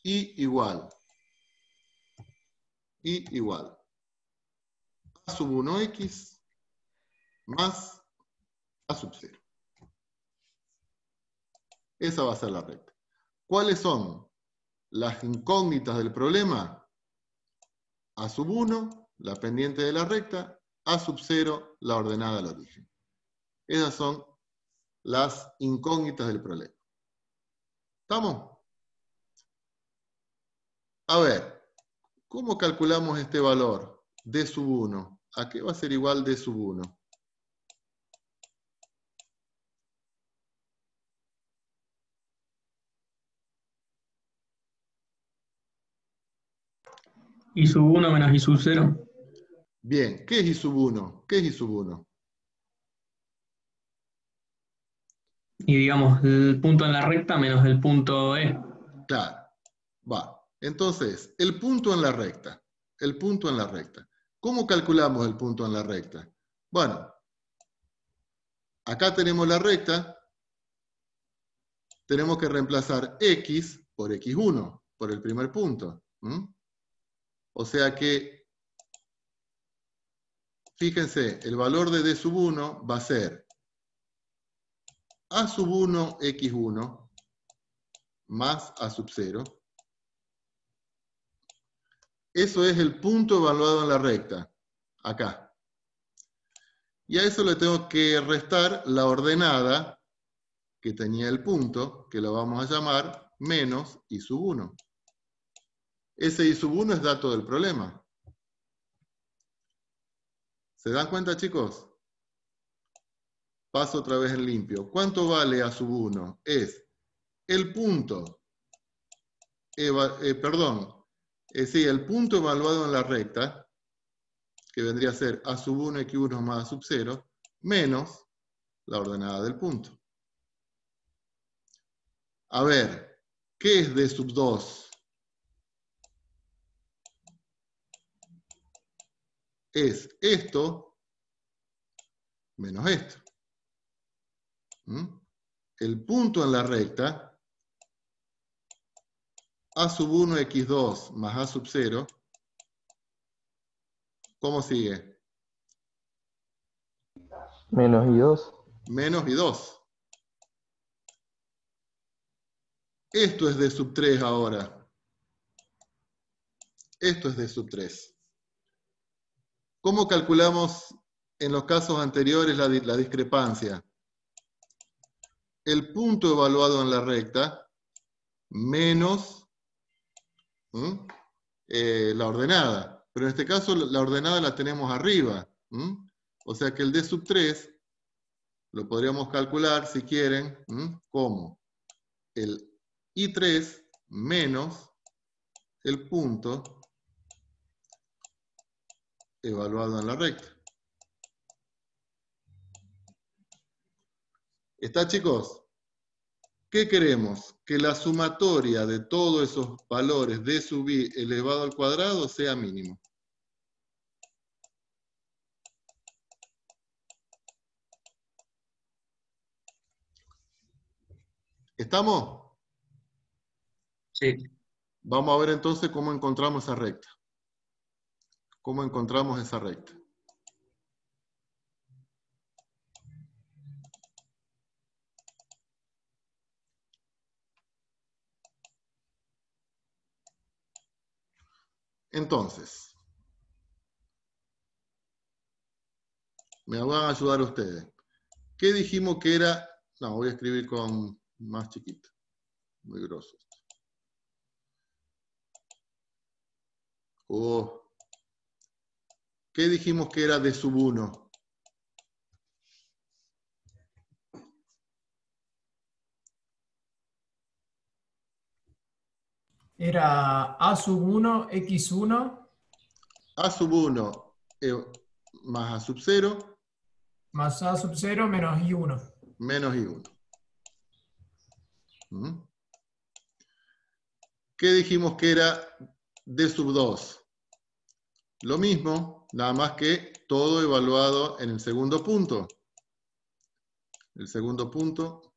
i igual. I igual. A sub 1x más A sub 0. Esa va a ser la recta. ¿Cuáles son las incógnitas del problema? A sub 1, la pendiente de la recta, A sub 0, la ordenada al origen. Esas son las incógnitas del problema. ¿Estamos? A ver, ¿cómo calculamos este valor? D sub 1. ¿A qué va a ser igual D sub 1? I sub 1 menos I sub 0. Bien, ¿qué es I sub 1? ¿Qué es I sub 1? Y digamos, el punto en la recta menos el punto E. Claro, va. Entonces, el punto en la recta. El punto en la recta. ¿Cómo calculamos el punto en la recta? Bueno, acá tenemos la recta. Tenemos que reemplazar x por x1, por el primer punto. O sea que, fíjense, el valor de D sub 1 va a ser A sub 1 x1 más A sub 0. Eso es el punto evaluado en la recta, acá. Y a eso le tengo que restar la ordenada que tenía el punto, que lo vamos a llamar menos I sub 1. Ese I sub 1 es dato del problema. ¿Se dan cuenta, chicos? Paso otra vez en limpio. ¿Cuánto vale A sub 1? Es el punto, el punto evaluado en la recta, que vendría a ser A sub 1 x1 más A sub 0, menos la ordenada del punto. A ver, ¿qué es D sub 2? Es esto menos esto. El punto en la recta, A sub 1 x2 más A sub 0, ¿cómo sigue? Menos I2. Menos I2. Esto es D sub 3 ahora. Esto es D sub 3. ¿Cómo calculamos en los casos anteriores la discrepancia? El punto evaluado en la recta menos la ordenada. Pero en este caso la ordenada la tenemos arriba. O sea que el D sub 3 lo podríamos calcular, si quieren, ¿cómo? el I3 menos el punto evaluado en la recta. ¿Está, chicos? ¿Qué queremos? Que la sumatoria de todos esos valores de sub I elevado al cuadrado sea mínimo. ¿Estamos? Sí. Vamos a ver entonces cómo encontramos esa recta. ¿Cómo encontramos esa recta? Entonces, me van a ayudar ustedes. ¿Qué dijimos que era? No, voy a escribir con más chiquito. Muy grosso. Oh. ¿Qué dijimos que era de sub 1? Era A sub 1, X1, A sub 1 más A sub 0 más A sub 0 menos I1. menos I1. ¿Qué dijimos que era D sub 2? Lo mismo, nada más que todo evaluado en el segundo punto. El segundo punto.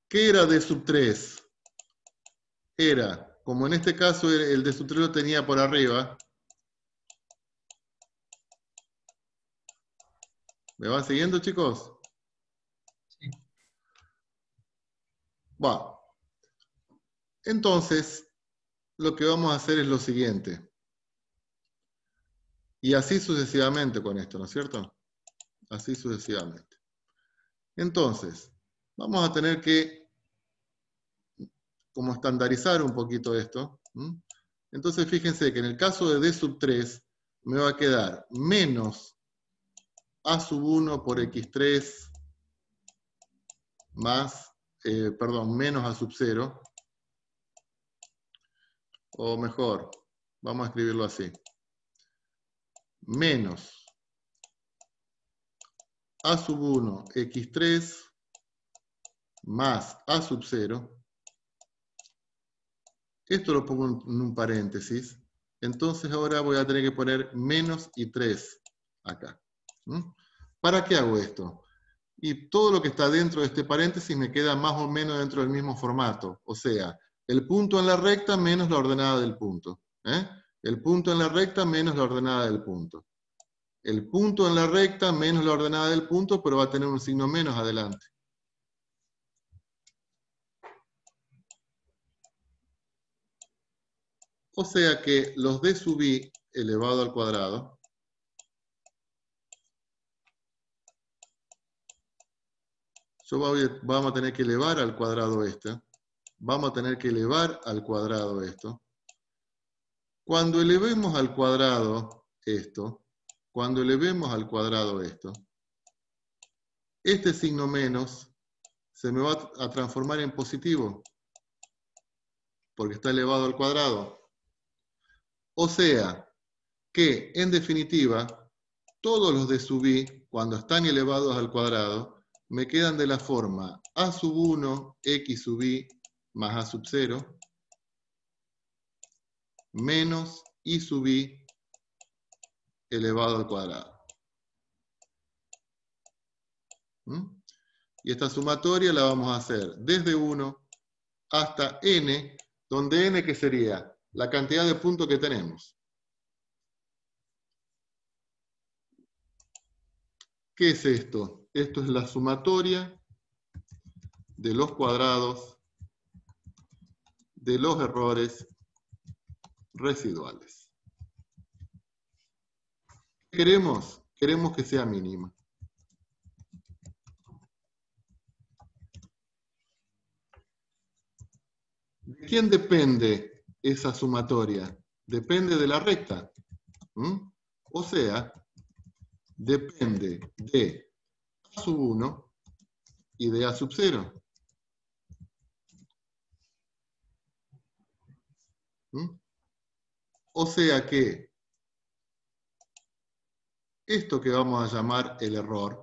¿Qué era D sub 3? Era, como en este caso el D sub 3 lo tenía por arriba. ¿Me van siguiendo, chicos? Sí. Bueno. Entonces, lo que vamos a hacer es lo siguiente. Y así sucesivamente con esto, ¿no es cierto? Así sucesivamente. Entonces, vamos a tener que como estandarizar un poquito esto. Entonces, fíjense que en el caso de D sub 3 me va a quedar menos A sub 1 por X3 más, menos A sub 0. O mejor, vamos a escribirlo así. Menos A sub 1 X3 más A sub 0. Esto lo pongo en un paréntesis. Entonces ahora voy a tener que poner menos I3 acá. ¿Para qué hago esto? Y todo lo que está dentro de este paréntesis me queda más o menos dentro del mismo formato. O sea, el punto en la recta menos la ordenada del punto. El punto en la recta menos la ordenada del punto. El punto en la recta menos la ordenada del punto, pero va a tener un signo menos adelante. O sea que los D sub I elevado al cuadrado vamos a tener que elevar al cuadrado esto. Vamos a tener que elevar al cuadrado esto. Cuando elevemos al cuadrado esto, este signo menos se me va a transformar en positivo, porque está elevado al cuadrado. O sea, que, en definitiva, todos los D sub I, cuando están elevados al cuadrado, me quedan de la forma A sub 1, X sub I, más A sub 0, menos I sub I, elevado al cuadrado. Y esta sumatoria la vamos a hacer desde 1 hasta n, donde n, ¿qué sería? La cantidad de puntos que tenemos. ¿Qué es esto? Esto es la sumatoria de los cuadrados de los errores residuales. ¿Qué queremos? Queremos que sea mínima. ¿De quién depende esa sumatoria? Depende de la recta. O sea, depende de A sub 1 y de A sub 0. ¿Mm? O sea que esto que vamos a llamar el error,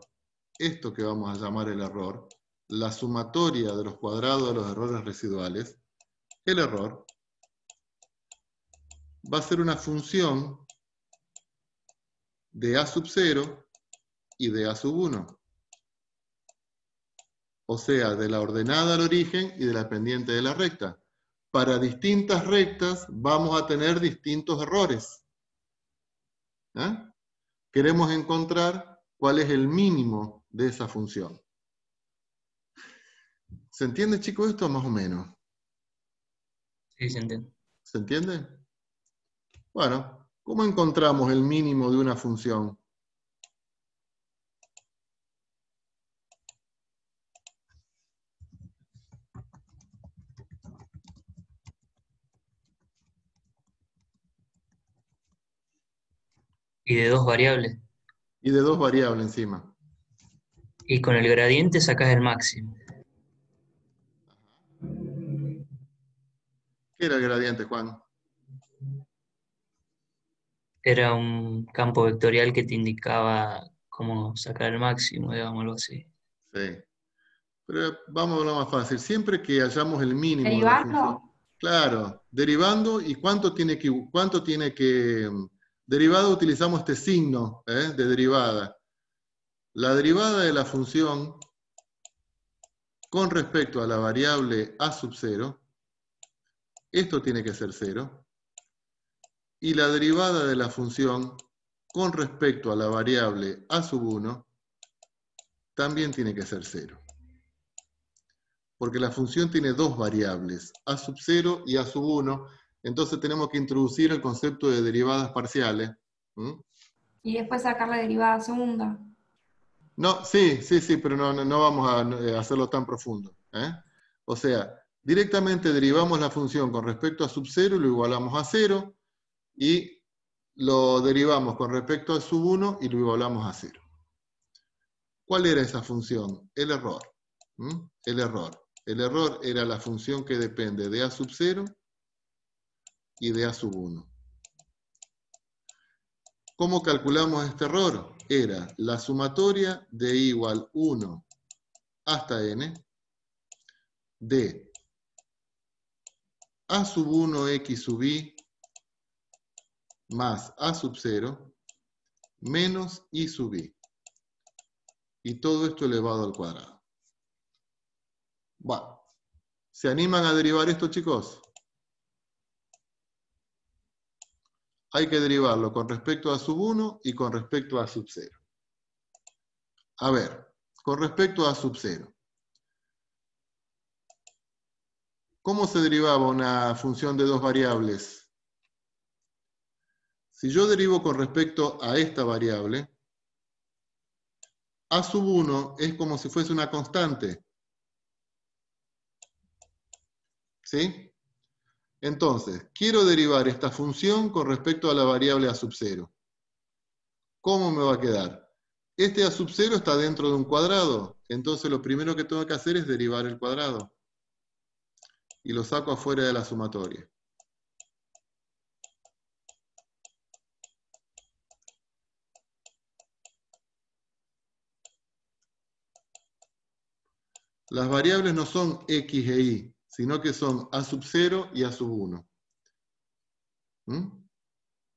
la sumatoria de los cuadrados de los errores residuales, el error, va a ser una función de A sub 0 y de A sub 1. O sea, de la ordenada al origen y de la pendiente de la recta. Para distintas rectas vamos a tener distintos errores. ¿Eh? Queremos encontrar cuál es el mínimo de esa función. ¿Se entiende, chicos, esto más o menos? Sí, se entiende. ¿Se entiende? Bueno, ¿cómo encontramos el mínimo de una función? Y de dos variables. Y de dos variables encima. Y con el gradiente sacás el máximo. ¿Qué era el gradiente, Juan? Era un campo vectorial que te indicaba cómo sacar el máximo, digamos, algo así. Sí. Pero vamos a lo más fácil. Siempre que hallamos el mínimo de la ¿Derivando? función. Claro, derivando y cuánto tiene que derivada utilizamos este signo de derivada. La derivada de la función con respecto a la variable a sub 0, esto tiene que ser 0. Y la derivada de la función con respecto a la variable a sub 1 también tiene que ser 0. Porque la función tiene dos variables, a sub 0 y a sub 1, entonces tenemos que introducir el concepto de derivadas parciales. ¿Mm? Y después sacar la derivada segunda. No, sí, pero no vamos a hacerlo tan profundo. O sea, directamente derivamos la función con respecto a sub 0 y lo igualamos a 0, y lo derivamos con respecto a sub 1 y lo igualamos a 0. ¿Cuál era esa función? El error. El error. El error era la función que depende de A sub 0 y de A sub 1. ¿Cómo calculamos este error? Era la sumatoria de I igual 1 hasta n de A sub 1 x sub i más A sub 0 menos I sub i. Y todo esto elevado al cuadrado. Bueno, ¿se animan a derivar esto, chicos? Hay que derivarlo con respecto a sub 1 y con respecto a sub 0. A ver, con respecto a sub 0. ¿Cómo se derivaba una función de dos variables? Si yo derivo con respecto a esta variable, A sub 1 es como si fuese una constante. ¿Sí? Entonces, quiero derivar esta función con respecto a la variable A sub 0. ¿Cómo me va a quedar? Este A sub 0 está dentro de un cuadrado, entonces lo primero que tengo que hacer es derivar el cuadrado. Y lo saco afuera de la sumatoria. Las variables no son x e y, sino que son A sub 0 y A sub 1.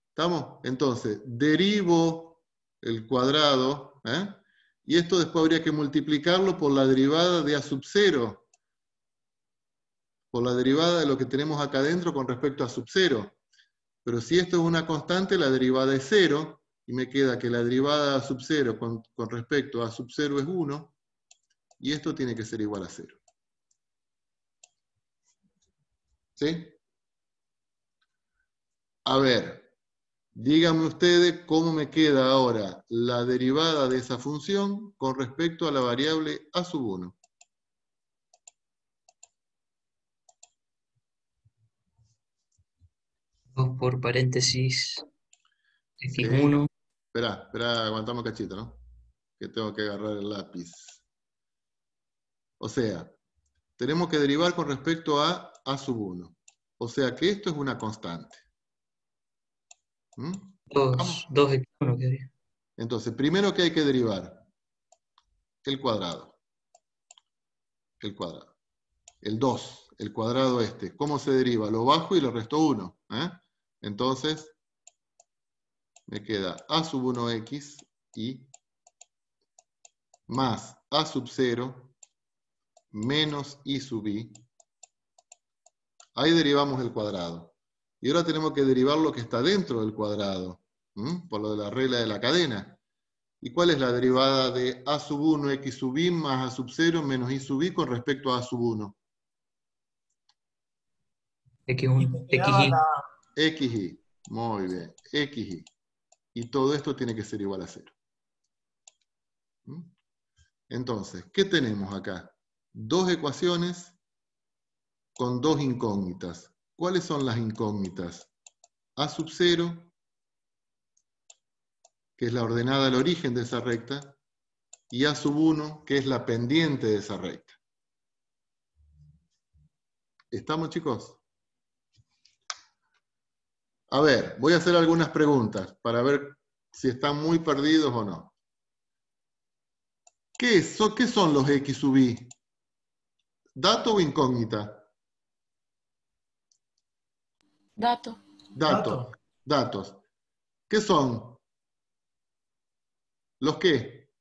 ¿Estamos? Entonces, derivo el cuadrado, y esto después habría que multiplicarlo por la derivada de A sub 0, por la derivada de lo que tenemos acá adentro con respecto a sub 0. Pero si esto es una constante, la derivada es 0, y me queda que la derivada de A sub 0 con respecto a sub 0 es 1, y esto tiene que ser igual a 0. ¿Sí? A ver, díganme ustedes cómo me queda ahora la derivada de esa función con respecto a la variable A sub 1. Dos por paréntesis x1. Espera, aguantamos un cachito, ¿no? Que tengo que agarrar el lápiz. O sea, tenemos que derivar con respecto a A sub 1. O sea que esto es una constante. ¿Mm? 2x1 quedaría. Entonces, primero que hay que derivar, el cuadrado. El cuadrado. El 2, el cuadrado este. ¿Cómo se deriva? Lo bajo y le resto 1. Entonces, me queda a sub 1x y más a sub 0 menos i sub i. Ahí derivamos el cuadrado. Y ahora tenemos que derivar lo que está dentro del cuadrado, por lo de la regla de la cadena. ¿Y cuál es la derivada de a sub 1 x sub i más a sub 0 menos i sub i con respecto a a sub 1? X1, Quedaba XY. xy. Muy bien, xy. Y todo esto tiene que ser igual a 0. Entonces, ¿qué tenemos acá? Dos ecuaciones con dos incógnitas. ¿Cuáles son las incógnitas? A sub 0, que es la ordenada al origen de esa recta, y a sub 1, que es la pendiente de esa recta. ¿Estamos, chicos? A ver, voy a hacer algunas preguntas para ver si están muy perdidos o no. ¿Qué son los x sub i? ¿Dato o incógnita? Dato. Datos. Datos. ¿Qué son? ¿Los qué?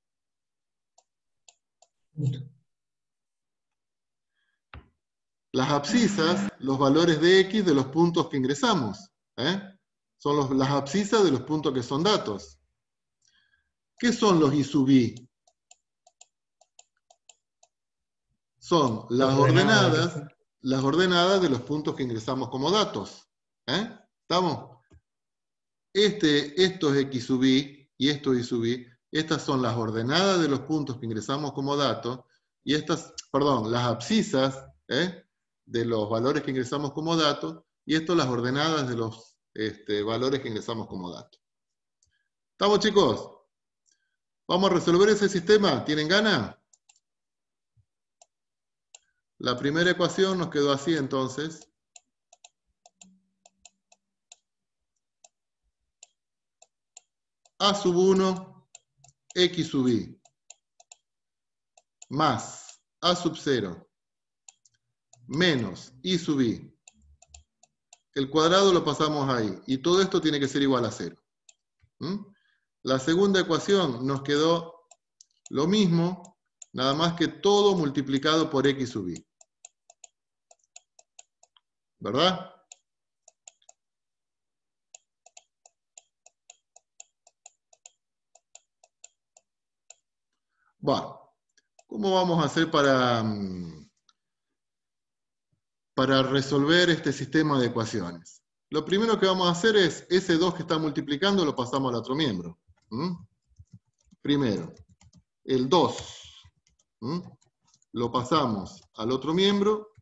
Las abscisas, los valores de x de los puntos que ingresamos. Son las abscisas de los puntos que son datos. ¿Qué son los i sub i? Son las ordenadas de los puntos que ingresamos como datos. ¿Estamos? Esto es x sub i y esto es y sub i. Estas son las ordenadas de los puntos que ingresamos como datos y estas, perdón, las abscisas de los valores que ingresamos como datos y esto las ordenadas de los valores que ingresamos como datos. ¿Estamos, chicos? ¿Vamos a resolver ese sistema? ¿Tienen ganas? La primera ecuación nos quedó así entonces. A sub 1, x sub i, más a sub 0, menos i sub i. El cuadrado lo pasamos ahí, y todo esto tiene que ser igual a 0. La segunda ecuación nos quedó lo mismo, nada más que todo multiplicado por x sub i. ¿Verdad? Bueno, ¿cómo vamos a hacer para resolver este sistema de ecuaciones? Lo primero que vamos a hacer es, ese 2 que está multiplicando lo pasamos al otro miembro. Primero, el 2 lo pasamos al otro miembro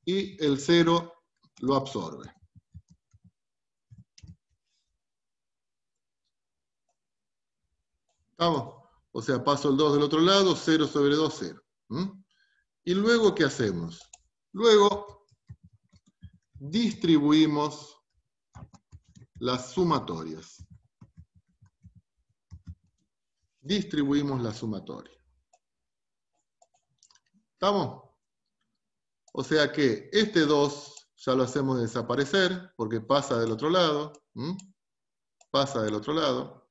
y el 0 lo absorbe. ¿Estamos? O sea, paso el 2 del otro lado, 0 sobre 2, 0. ¿Y luego qué hacemos? Luego distribuimos las sumatorias. Distribuimos la sumatoria. ¿Estamos? O sea que este 2 ya lo hacemos desaparecer porque pasa del otro lado. Pasa del otro lado.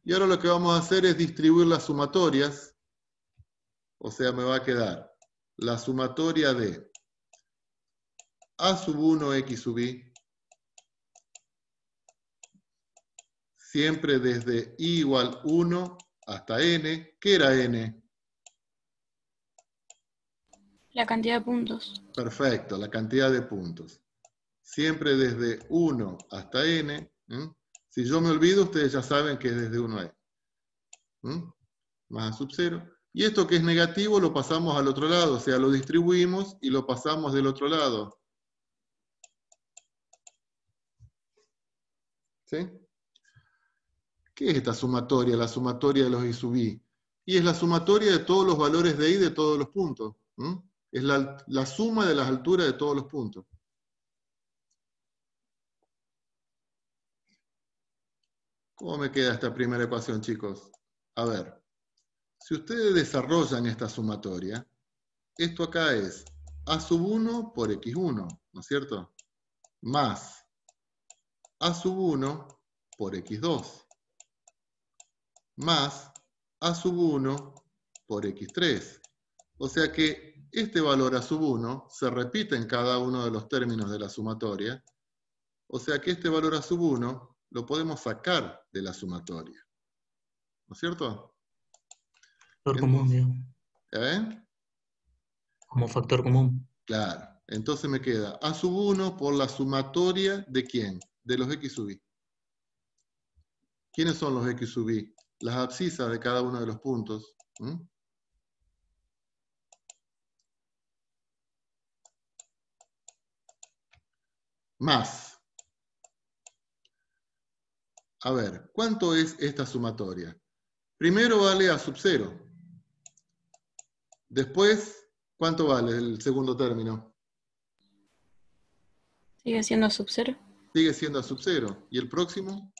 Y ahora lo que vamos a hacer es distribuir las sumatorias. O sea, me va a quedar la sumatoria de a sub 1 x sub i, siempre desde i igual 1 hasta n. ¿Qué era n? La cantidad de puntos. Perfecto, la cantidad de puntos. Siempre desde 1 hasta n. Si yo me olvido, ustedes ya saben que es desde 1 a n. Más a sub 0. Y esto que es negativo lo pasamos al otro lado, o sea, lo distribuimos y lo pasamos del otro lado. ¿Sí? ¿Qué es esta sumatoria? La sumatoria de los i sub i. Y es la sumatoria de todos los valores de i de todos los puntos. ¿Mm? Es la suma de las alturas de todos los puntos. ¿Cómo me queda esta primera ecuación, chicos? A ver, si ustedes desarrollan esta sumatoria, esto acá es a sub 1 por x1, ¿no es cierto? Más a sub 1 por x2, más a sub 1 por x3. O sea que este valor a sub 1 se repite en cada uno de los términos de la sumatoria. O sea que este valor a sub 1 lo podemos sacar de la sumatoria. ¿No es cierto? Factor común, digamos. ¿Eh? Como factor común. Claro. Entonces me queda a sub 1 por la sumatoria de ¿quién? De los x sub i. ¿Quiénes son los x sub i? Las abscisas de cada uno de los puntos. ¿Mm? Más. A ver, ¿cuánto es esta sumatoria? Primero vale a sub 0. Después, ¿cuánto vale el segundo término? ¿Sigue siendo sub 0? Sigue siendo a sub 0. ¿Y el próximo?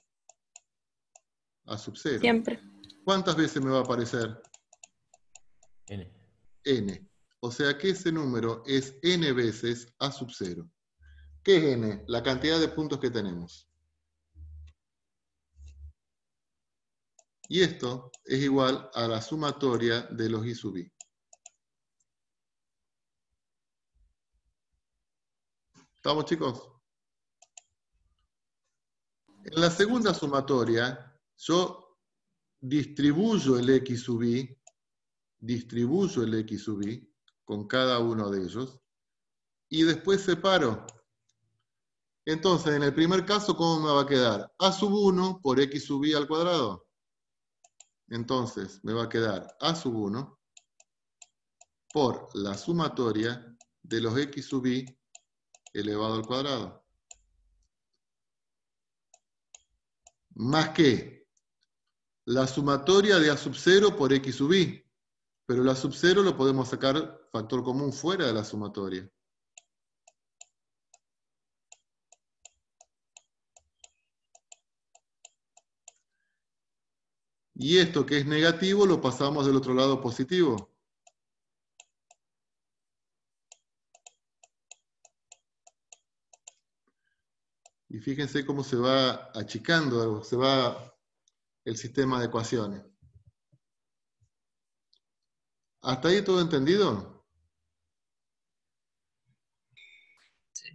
A sub 0. Siempre. ¿Cuántas veces me va a aparecer? N. N. O sea que ese número es n veces a sub 0. ¿Qué es n? La cantidad de puntos que tenemos. Y esto es igual a la sumatoria de los i sub i. ¿Estamos, chicos? En la segunda sumatoria, yo distribuyo el x sub i, con cada uno de ellos, y después separo. Entonces, en el primer caso, ¿cómo me va a quedar? A sub 1 por x sub i al cuadrado. Entonces, me va a quedar a sub 1 por la sumatoria de los x sub i elevado al cuadrado. Más que la sumatoria de a sub 0 por x sub i. Pero la sub 0 lo podemos sacar factor común fuera de la sumatoria. Y esto que es negativo lo pasamos del otro lado positivo. Y fíjense cómo se va achicando, se va el sistema de ecuaciones. ¿Hasta ahí todo entendido? Sí.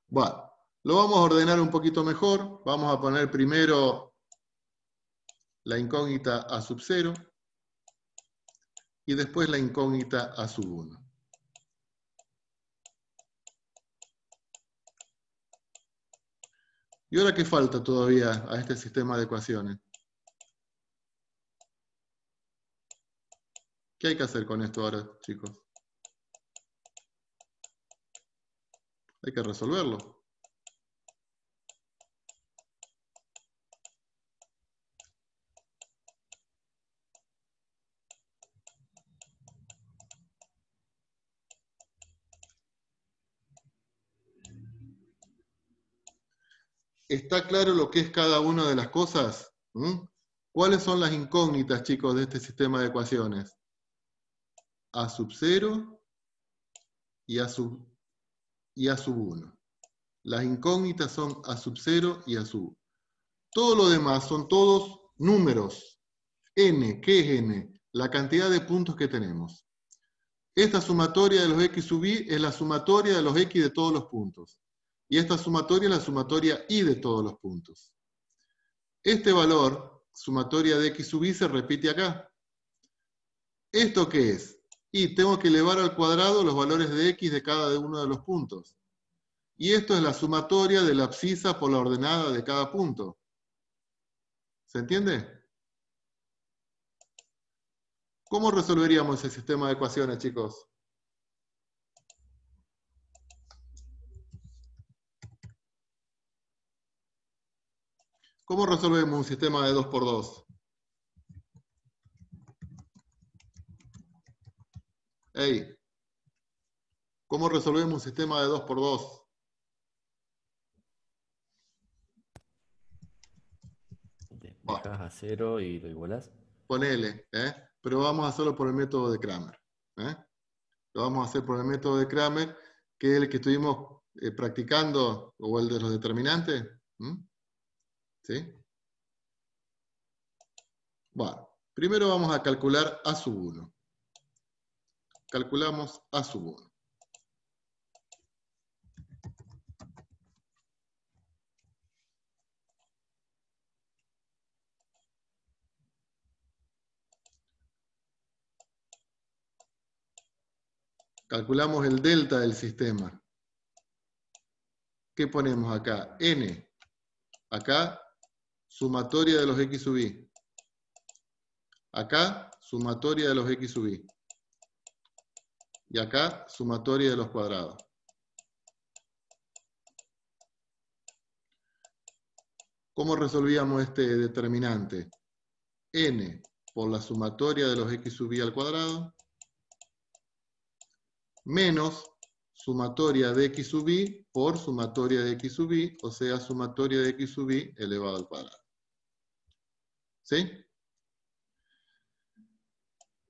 Bueno, lo vamos a ordenar un poquito mejor. Vamos a poner primero la incógnita a sub 0 y después la incógnita a sub 1. ¿Y ahora qué falta todavía a este sistema de ecuaciones? ¿Qué hay que hacer con esto ahora, chicos? Hay que resolverlo. ¿Está claro lo que es cada una de las cosas? ¿Mm? ¿Cuáles son las incógnitas, chicos, de este sistema de ecuaciones? A sub 0 y a sub 1. Las incógnitas son a sub 0 y a sub 1. Todo lo demás son todos números. N, ¿qué es n? La cantidad de puntos que tenemos. Esta sumatoria de los x sub i es la sumatoria de los x de todos los puntos. Y esta sumatoria es la sumatoria y de todos los puntos. Este valor, sumatoria de x sub i, se repite acá. ¿Esto qué es? Y tengo que elevar al cuadrado los valores de x de cada uno de los puntos. Y esto es la sumatoria de la abscisa por la ordenada de cada punto. ¿Se entiende? ¿Cómo resolveríamos ese sistema de ecuaciones, chicos? ¿Cómo resolvemos un sistema de 2 por 2? Hey, ¿Cómo resolvemos un sistema de 2 por 2? Dejas a 0 y lo igualás. Ponele, pero vamos a hacerlo por el método de Cramer. Lo vamos a hacer por el método de Cramer, que es el que estuvimos practicando, o el de los determinantes. ¿Sí? Bueno, primero vamos a calcular A sub 1. Calculamos A sub 1. Calculamos el delta del sistema. ¿Qué ponemos acá? N. Acá, sumatoria de los X sub I. Acá, sumatoria de los X sub I. Y acá, sumatoria de los cuadrados. ¿Cómo resolvíamos este determinante? N por la sumatoria de los X sub I al cuadrado, menos sumatoria de X sub I por sumatoria de X sub I, o sea, sumatoria de X sub I elevado al cuadrado. ¿Sí?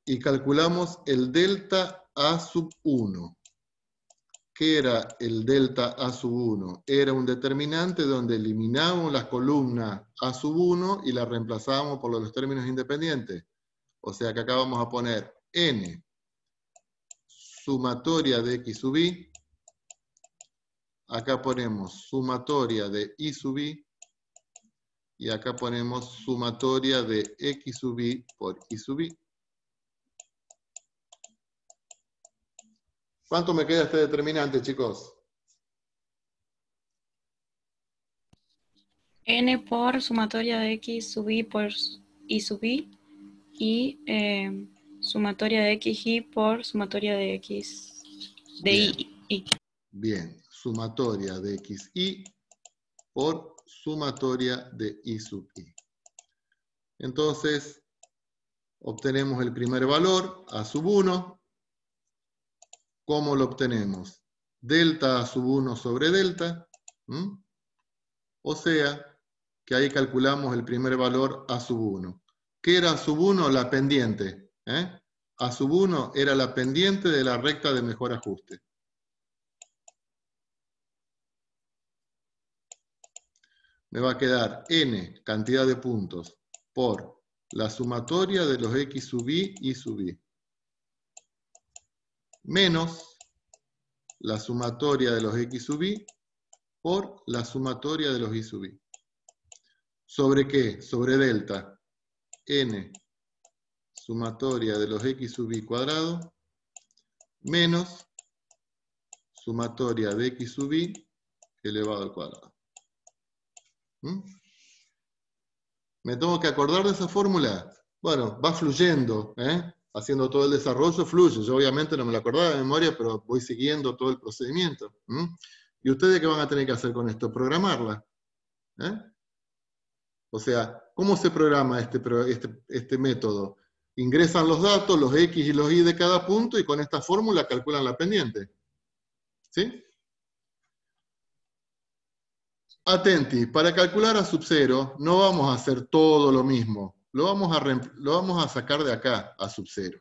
Y calculamos el delta A sub 1. ¿Qué era el delta A sub 1? Era un determinante donde eliminábamos las columnas A sub 1 y las reemplazábamos por los términos independientes. O sea que acá vamos a poner N sumatoria de X sub I. Acá ponemos sumatoria de I sub I. Y acá ponemos sumatoria de X sub I por I sub I. ¿Cuánto me queda este determinante, chicos? N por sumatoria de X sub I por I sub I y sumatoria de XI por sumatoria de X de I. Bien, sumatoria de XI por sumatoria de I sub I. Entonces, obtenemos el primer valor, A sub 1. ¿Cómo lo obtenemos? Delta A sub 1 sobre delta. O sea, que ahí calculamos el primer valor A sub 1. ¿Qué era A sub 1? La pendiente. A sub 1 era la pendiente de la recta de mejor ajuste. Me va a quedar N, cantidad de puntos, por la sumatoria de los X sub I sub I. Menos la sumatoria de los X sub I por la sumatoria de los I sub I. ¿Sobre qué? Sobre delta. N sumatoria de los X sub I cuadrado menos sumatoria de X sub I elevado al cuadrado. ¿Me tengo que acordar de esa fórmula? Bueno, va fluyendo, haciendo todo el desarrollo, fluye. Yo obviamente no me la acordaba de memoria, pero voy siguiendo todo el procedimiento. ¿Y ustedes qué van a tener que hacer con esto? Programarla. O sea, ¿cómo se programa este método? Ingresan los datos, los X y los Y de cada punto, y con esta fórmula calculan la pendiente. ¿Sí? Atenti, para calcular A sub 0 no vamos a hacer todo lo mismo. Lo vamos a sacar de acá, A sub 0.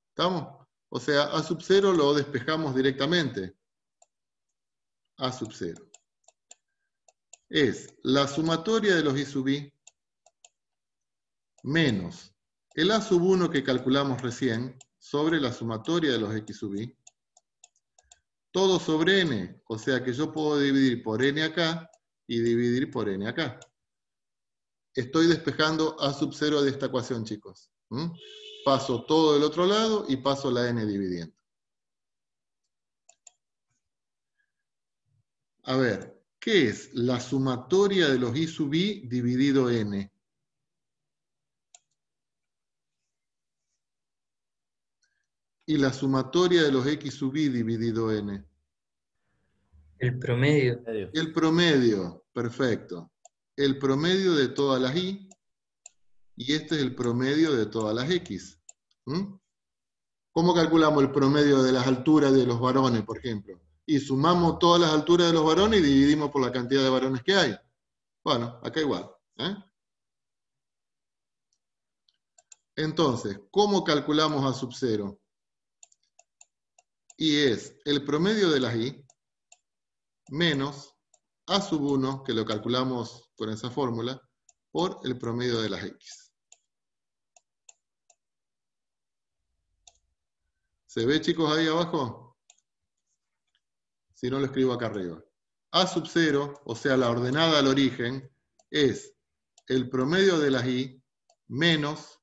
¿Estamos? O sea, A sub 0 lo despejamos directamente. A sub 0. Es la sumatoria de los I sub I menos el A sub 1 que calculamos recién sobre la sumatoria de los X sub I. Todo sobre N. O sea que yo puedo dividir por N acá y dividir por N acá. Estoy despejando A sub 0 de esta ecuación, chicos. Paso todo del otro lado y paso la N dividiendo. A ver, ¿qué es la sumatoria de los I sub I dividido N? Y la sumatoria de los X sub I dividido N. El promedio. El promedio, perfecto. El promedio de todas las Y, y este es el promedio de todas las X. ¿Cómo calculamos el promedio de las alturas de los varones, por ejemplo? Y sumamos todas las alturas de los varones y dividimos por la cantidad de varones que hay. Bueno, acá igual. Entonces, ¿cómo calculamos A sub 0? Y es el promedio de las Y menos A sub 1, que lo calculamos con esa fórmula, por el promedio de las X. ¿Se ve, chicos, ahí abajo? Si no, lo escribo acá arriba. A sub 0, o sea, la ordenada al origen, es el promedio de las Y menos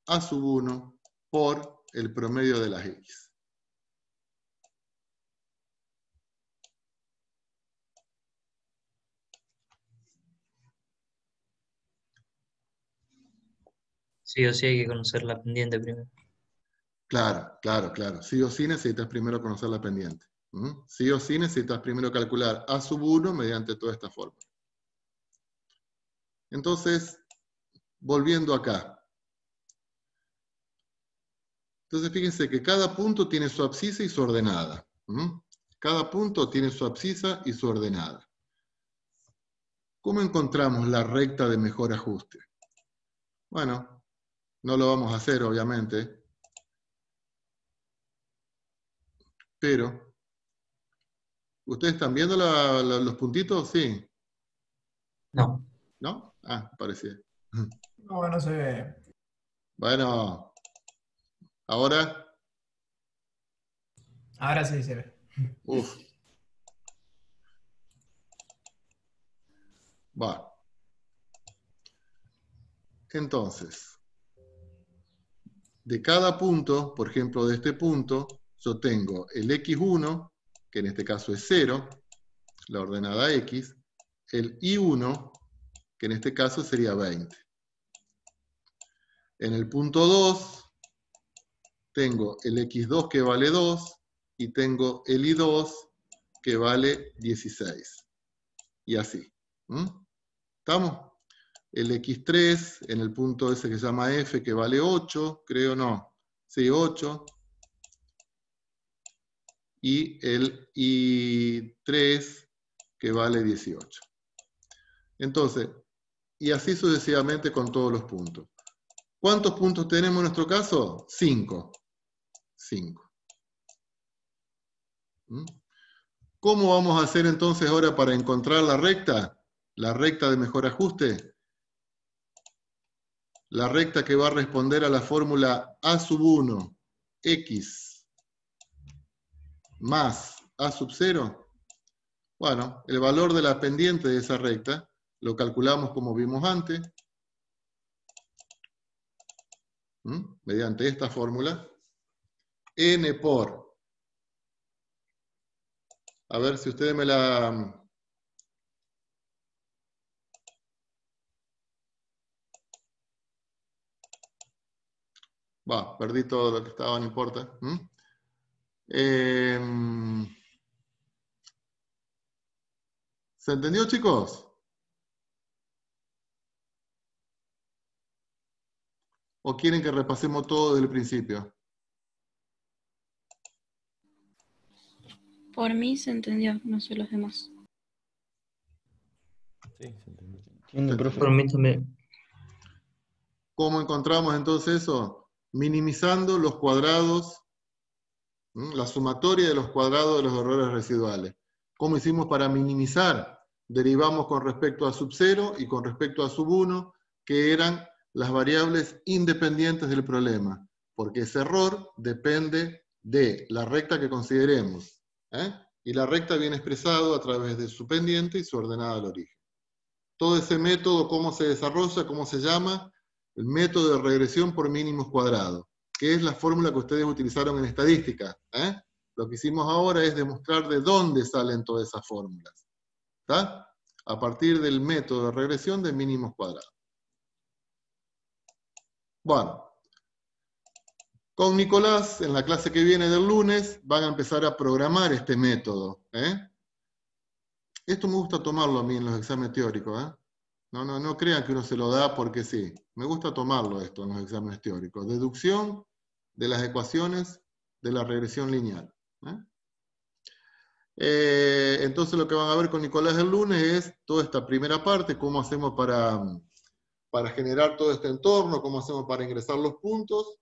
A sub 1 por el promedio de las X. Sí o sí hay que conocer la pendiente primero. Claro, claro, claro. Sí o sí necesitas primero conocer la pendiente. Sí o sí necesitas primero calcular A sub 1 mediante toda esta forma. Entonces, volviendo acá. Entonces, fíjense que cada punto tiene su abscisa y su ordenada. Cada punto tiene su abscisa y su ordenada. ¿Cómo encontramos la recta de mejor ajuste? Bueno, no lo vamos a hacer, obviamente. Pero, ¿ustedes están viendo los puntitos? Sí. No. ¿No? Ah, parecía. No, no se ve. Bueno, ahora. Ahora sí se ve. Uf. Va. Entonces, de cada punto, por ejemplo, de este punto, yo tengo el x1, que en este caso es 0, la ordenada x, el y1, que en este caso sería 20. En el punto 2, tengo el x2 que vale 2, y tengo el y2 que vale 16. Y así. ¿Estamos? El x3 en el punto ese que se llama f, que vale 8, creo no. Sí, 8. Y el y3 que vale 18. Entonces, y así sucesivamente con todos los puntos. ¿Cuántos puntos tenemos en nuestro caso? 5. 5. ¿Cómo vamos a hacer entonces ahora para encontrar la recta? La recta de mejor ajuste. La recta que va a responder a la fórmula A sub 1, X, más A sub 0. Bueno, el valor de la pendiente de esa recta lo calculamos como vimos antes, mediante esta fórmula, n por, a ver si ustedes me la... Va, perdí todo lo que estaba, no importa. ¿Se entendió, chicos? ¿O quieren que repasemos todo desde el principio? Por mí se entendió, no sé los demás. Sí, se entendió. Entiendo, profe. Por mí también. ¿Cómo encontramos entonces eso? Minimizando los cuadrados, la sumatoria de los cuadrados de los errores residuales. ¿Cómo hicimos para minimizar? Derivamos con respecto a sub 0 y con respecto a sub 1, que eran las variables independientes del problema, porque ese error depende de la recta que consideremos. Y la recta viene expresado a través de su pendiente y su ordenada al origen. Todo ese método, ¿cómo se desarrolla? ¿Cómo se llama? El método de regresión por mínimos cuadrados, que es la fórmula que ustedes utilizaron en estadística. Lo que hicimos ahora es demostrar de dónde salen todas esas fórmulas. ¿Está? A partir del método de regresión de mínimos cuadrados. Bueno, con Nicolás, en la clase que viene del lunes, van a empezar a programar este método. Esto me gusta tomarlo a mí en los exámenes teóricos. No crean que uno se lo da porque sí. Me gusta tomarlo esto en los exámenes teóricos. Deducción de las ecuaciones de la regresión lineal. Entonces lo que van a ver con Nicolás el lunes es toda esta primera parte, cómo hacemos para generar todo este entorno, cómo hacemos para ingresar los puntos,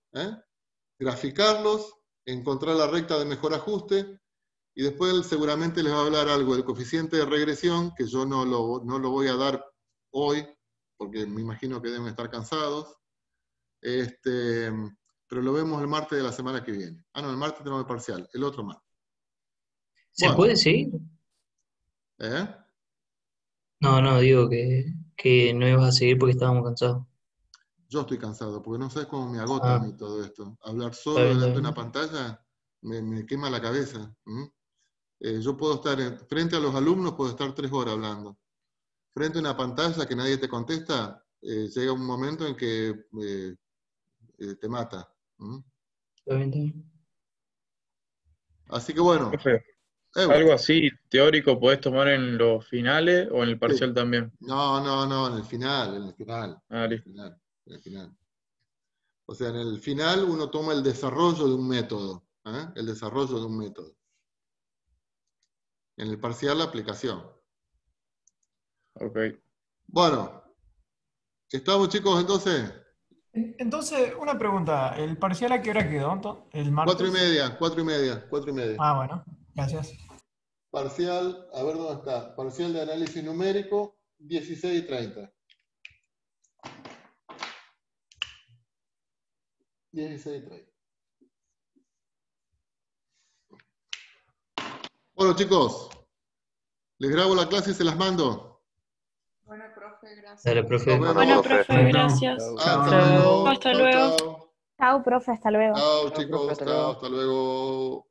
graficarlos, encontrar la recta de mejor ajuste, y después él seguramente les va a hablar algo del coeficiente de regresión, que yo no lo voy a dar hoy, porque me imagino que deben estar cansados, pero lo vemos el martes de la semana que viene. Ah, no, el martes tenemos el parcial, el otro martes. ¿Se Bueno. puede seguir? No, digo que no ibas a seguir porque estábamos cansados. Yo estoy cansado, porque no sabes cómo me agota a mí todo esto. Hablar solo bien, delante de una pantalla me quema la cabeza. Yo puedo estar, frente a los alumnos, puedo estar 3 horas hablando. Frente a una pantalla que nadie te contesta, llega un momento en que te mata. Está bien. Así que bueno. Profe, algo así teórico podés tomar en los finales o en el parcial también. No, en el final. Ah, listo. En el final. O sea, en el final uno toma el desarrollo de un método. El desarrollo de un método. En el parcial, la aplicación. Ok. Bueno. ¿Estamos, chicos, entonces? Entonces, una pregunta. ¿El parcial a qué hora quedó? ¿El martes? 4:30. Ah, bueno. Gracias. Parcial, a ver dónde está. Parcial de análisis numérico, 16:30. 16:30. Bueno, chicos, les grabo la clase y se las mando. Bueno, profe, gracias. Dale, profe. Bueno, profe, gracias. Hasta luego. Hasta luego. Chao. Chao, profe, hasta luego. Chao, chicos. Hasta luego.